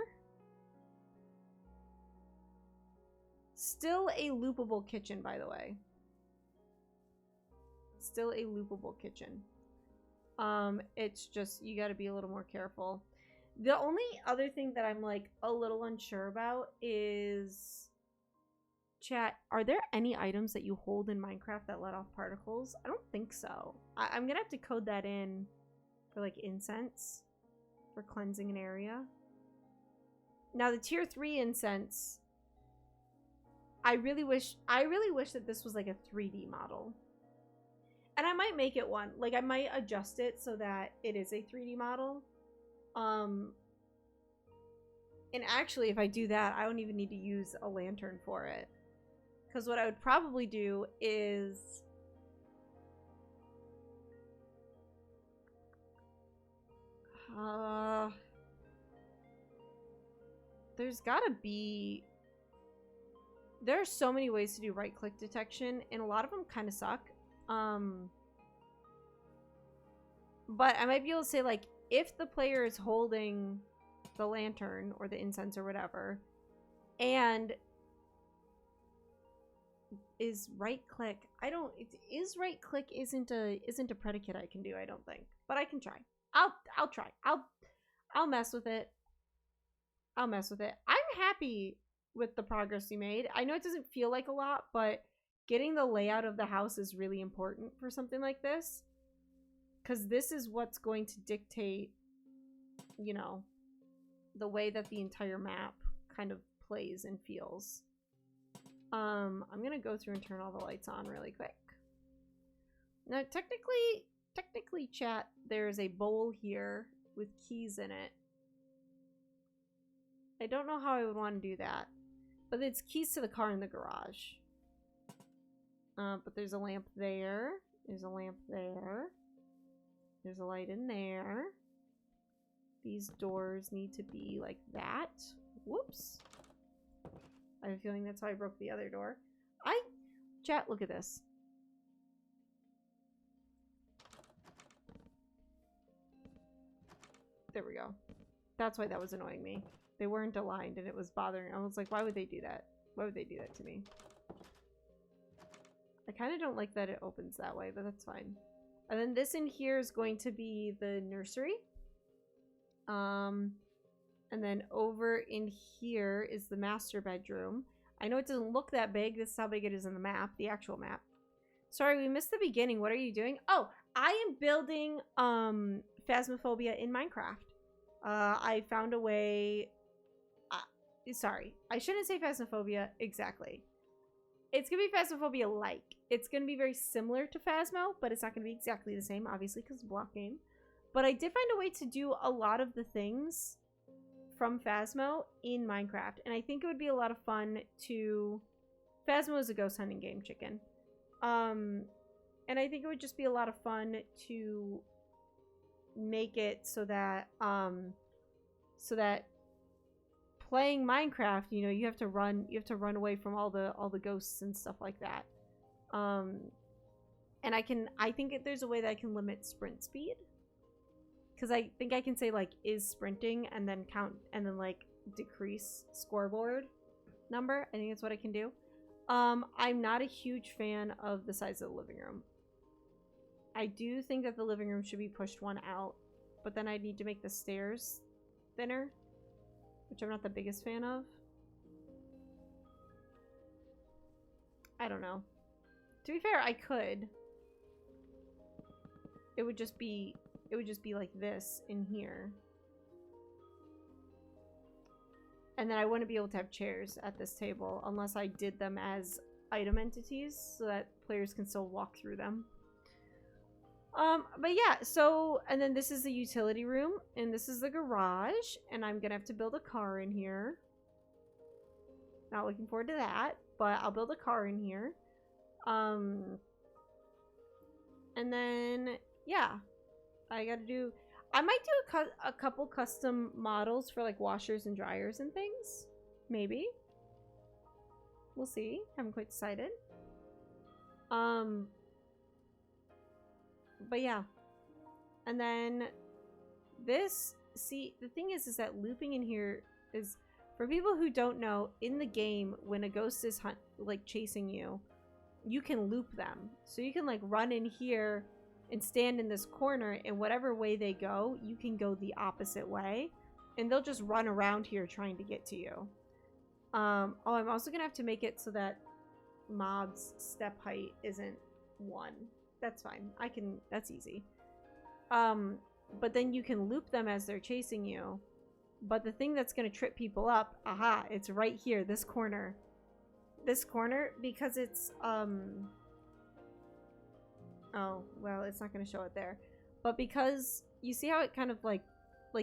Still a loopable kitchen, by the way. Still a loopable kitchen. It's just, you gotta be a little more careful. The only other thing that I'm, like, a little unsure about is... Chat, are there any items that you hold in Minecraft that let off particles? I don't think so. I'm gonna have to code that in for, like, incense. For cleansing an area. Now, the tier 3 incense... I really wish that this was, like, a 3D model. And I might make it one. Like, I might adjust it so that it is a 3D model. And actually, if I do that, I don't even need to use a lantern for it. Because what I would probably do is... there's gotta be... There are so many ways to do right-click detection, and a lot of them kind of suck. But I might be able to say, like, if the player is holding the lantern or the incense or whatever, and is right-click, is right-click isn't a predicate I can do, I don't think. But I can try. I'll try. I'll mess with it. I'll mess with it. I'm happy with the progress we made. I know it doesn't feel like a lot, but getting the layout of the house is really important for something like this. Because this is what's going to dictate, you know, the way that the entire map kind of plays and feels. I'm gonna go through and turn all the lights on really quick. Now, technically, chat, there's a bowl here with keys in it. I don't know how I would want to do that. But it's keys to the car in the garage. But there's a lamp there. There's a lamp there. There's a light in there. These doors need to be like that. Whoops. I have a feeling that's how I broke the other door. Chat, look at this. There we go. That's why that was annoying me. They weren't aligned and it was bothering. I was like, why would they do that? Why would they do that to me? I kind of don't like that it opens that way, but that's fine. And then this in here is going to be the nursery. And then over in here is the master bedroom. I know it doesn't look that big. This is how big it is in the map, the actual map. Sorry, we missed the beginning. What are you doing? Oh, I am building Phasmophobia in Minecraft. I found a way... sorry, I shouldn't say Phasmophobia exactly. It's going to be Phasmophobia-like. It's going to be very similar to Phasmo, but it's not going to be exactly the same, obviously, because it's a block game. But I did find a way to do a lot of the things from Phasmo in Minecraft, and I think it would be a lot of fun to... Phasmo is a ghost hunting game, chicken. And I think it would just be a lot of fun to make it so that playing Minecraft, you know, you have to run away from all the ghosts and stuff like that. And I think there's a way that I can limit sprint speed. Because I think I can say like is sprinting and then count and then like decrease scoreboard number. I think that's what I can do. I'm not a huge fan of the size of the living room. I do think that the living room should be pushed one out, but then I need to make the stairs thinner, which I'm not the biggest fan of. I don't know. To be fair, I could. It would just be like this in here. And then I wouldn't be able to have chairs at this table unless I did them as item entities so that players can still walk through them. But yeah, so, and then this is the utility room, and this is the garage, and I'm gonna have to build a car in here. Not looking forward to that, but I'll build a car in here. And then, yeah, I might do a couple custom models for like washers and dryers and things. Maybe. We'll see. Haven't quite decided. But yeah. And then this, see, the thing is that looping in here is, for people who don't know, in the game, when a ghost is like chasing you, you can loop them. So you can like run in here and stand in this corner, and whatever way they go, you can go the opposite way. And they'll just run around here trying to get to you. Oh, I'm also gonna have to make it so that mobs' step height isn't 1. That's fine. That's easy. But then you can loop them as they're chasing you. But the thing that's gonna trip people up, aha, it's right here, this corner. This corner, because it's, oh, well, it's not gonna show it there. But because, you see how it kind of like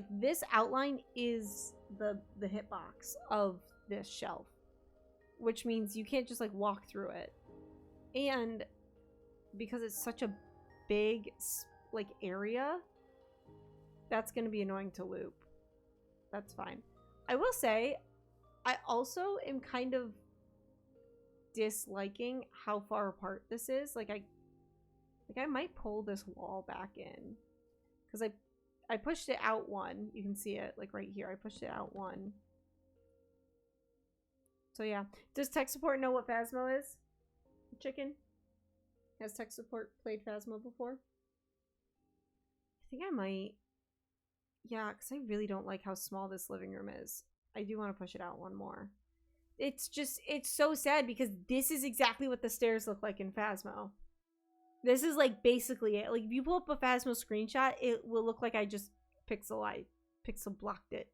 this outline is the hitbox of this shelf. Which means you can't just like walk through it. And because it's such a big like area, that's gonna be annoying to loop. That's fine. I will say, I also am kind of disliking how far apart this is. Like I might pull this wall back in, because I pushed it out 1. You can see it like right here. I pushed it out 1. So yeah. Does tech support know what Phasmo is? Chicken? Has tech support played Phasmo before? I think I might. Yeah, because I really don't like how small this living room is. I do want to push it out 1 more. It's just, it's so sad because this is exactly what the stairs look like in Phasmo. This is like basically it. Like if you pull up a Phasmo screenshot, it will look like I just pixel blocked it.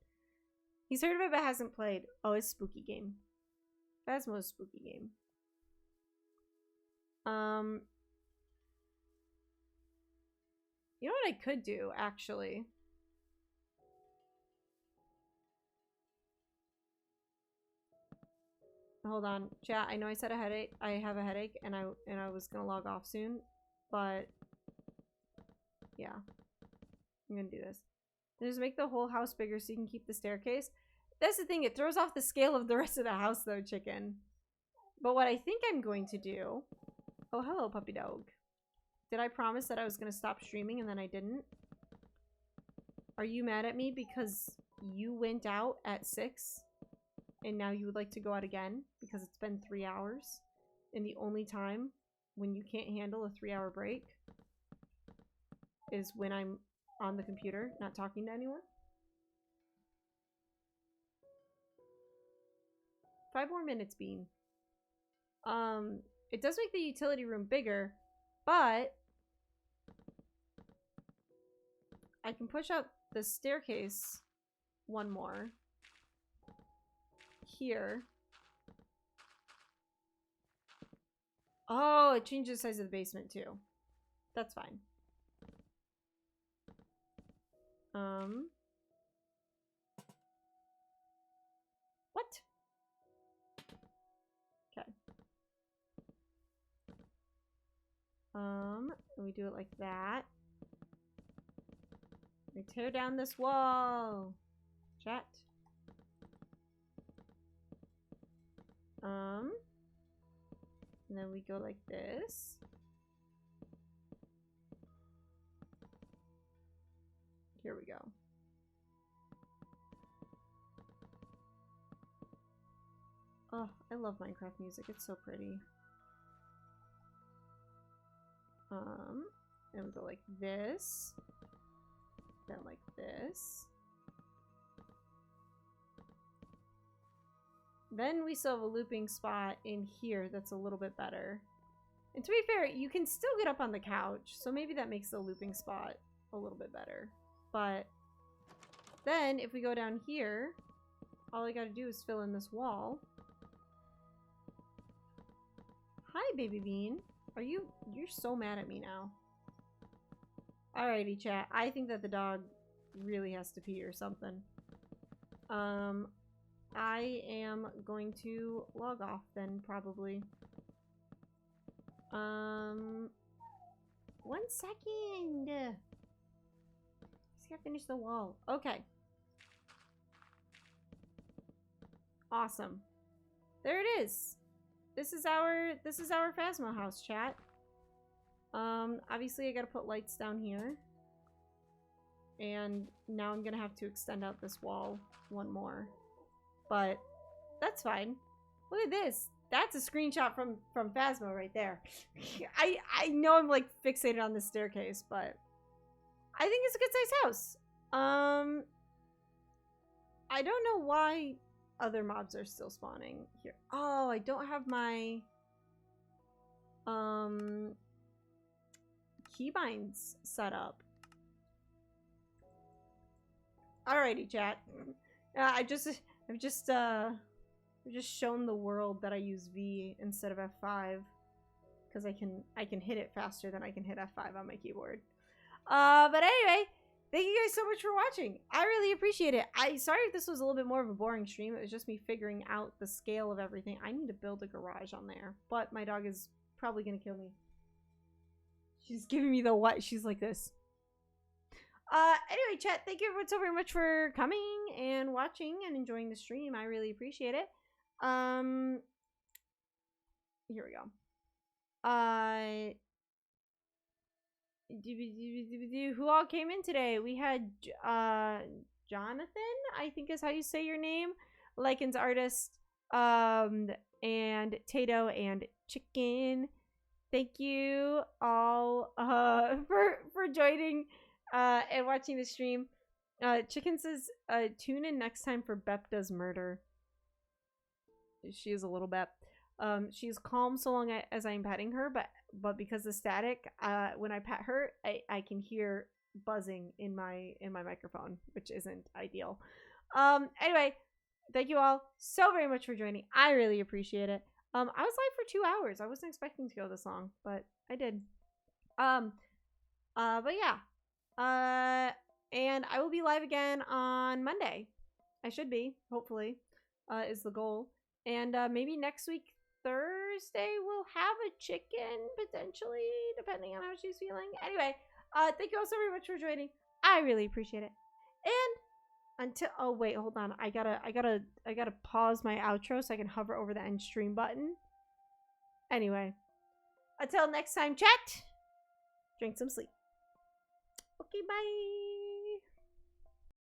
He's heard of it but hasn't played. Oh, it's a spooky game. Phasmo is a spooky game. You know what I could do, actually? Hold on, chat. I know I said a headache. I have a headache, and I was gonna log off soon, but yeah, I'm gonna do this. Just make the whole house bigger so you can keep the staircase. That's the thing. It throws off the scale of the rest of the house, though, chicken. But what I think I'm going to do. Oh, hello, puppy dog. Did I promise that I was gonna stop streaming and then I didn't? Are you mad at me because you went out at 6? And now you would like to go out again because it's been 3 hours. And the only time when you can't handle a 3-hour break is when I'm on the computer, not talking to anyone. 5 more minutes, Bean. It does make the utility room bigger, but I can push up the staircase 1 more. Here. Oh, it changed the size of the basement too. That's fine. What? Okay. And we do it like that. We tear down this wall. Chat. And then we go like this. Here we go. Oh, I love Minecraft music. It's so pretty. And we go like this. Then like this. Then we still have a looping spot in here that's a little bit better. And to be fair, you can still get up on the couch, so maybe that makes the looping spot a little bit better. But then if we go down here, all I gotta do is fill in this wall. Hi, baby bean. You're so mad at me now. Alrighty, chat. I think that the dog really has to pee or something. I am going to log off then, probably. 1 second. Just gotta finish the wall. Okay. Awesome. There it is. This is our phasmo house, chat. Obviously I gotta put lights down here. And now I'm gonna have to extend out this wall one more. But that's fine. Look at this. That's a screenshot from Phasmo right there. I know I'm like fixated on this staircase, but I think it's a good sized house. I don't know why other mobs are still spawning here. Oh, I don't have my keybinds set up. Alrighty, chat. I've just shown the world that I use V instead of F5 because I can hit it faster than I can hit F5 on my keyboard. But anyway, thank you guys so much for watching. I really appreciate it. Sorry if this was a little bit more of a boring stream. It was just me figuring out the scale of everything. I need to build a garage on there, but my dog is probably gonna kill me. She's giving me the what? She's like this. Anyway, chat, thank you everyone so very much for coming and watching and enjoying the stream. I really appreciate it. Here we go. Who all came in today? We had, Jonathan, I think is how you say your name. Lycan's Artist, and Tato and Chicken. Thank you all, for joining, and watching the stream. Chicken says, tune in next time for Bep Does Murder. She is a little Bep. She's calm so long as I'm petting her, but because of static, when I pet her, I can hear buzzing in my microphone, which isn't ideal. Anyway, thank you all so very much for joining. I really appreciate it. I was live for 2 hours. I wasn't expecting to go this long, but I did. But yeah. And I will be live again on Monday. I should be, hopefully, is the goal. And maybe next week, Thursday, we'll have a chicken, potentially, depending on how she's feeling. Anyway, thank you all so very much for joining. I really appreciate it. And until, oh wait, hold on. I gotta pause my outro so I can hover over the end stream button. Anyway, until next time, chat, drink some sleep. Okay, bye.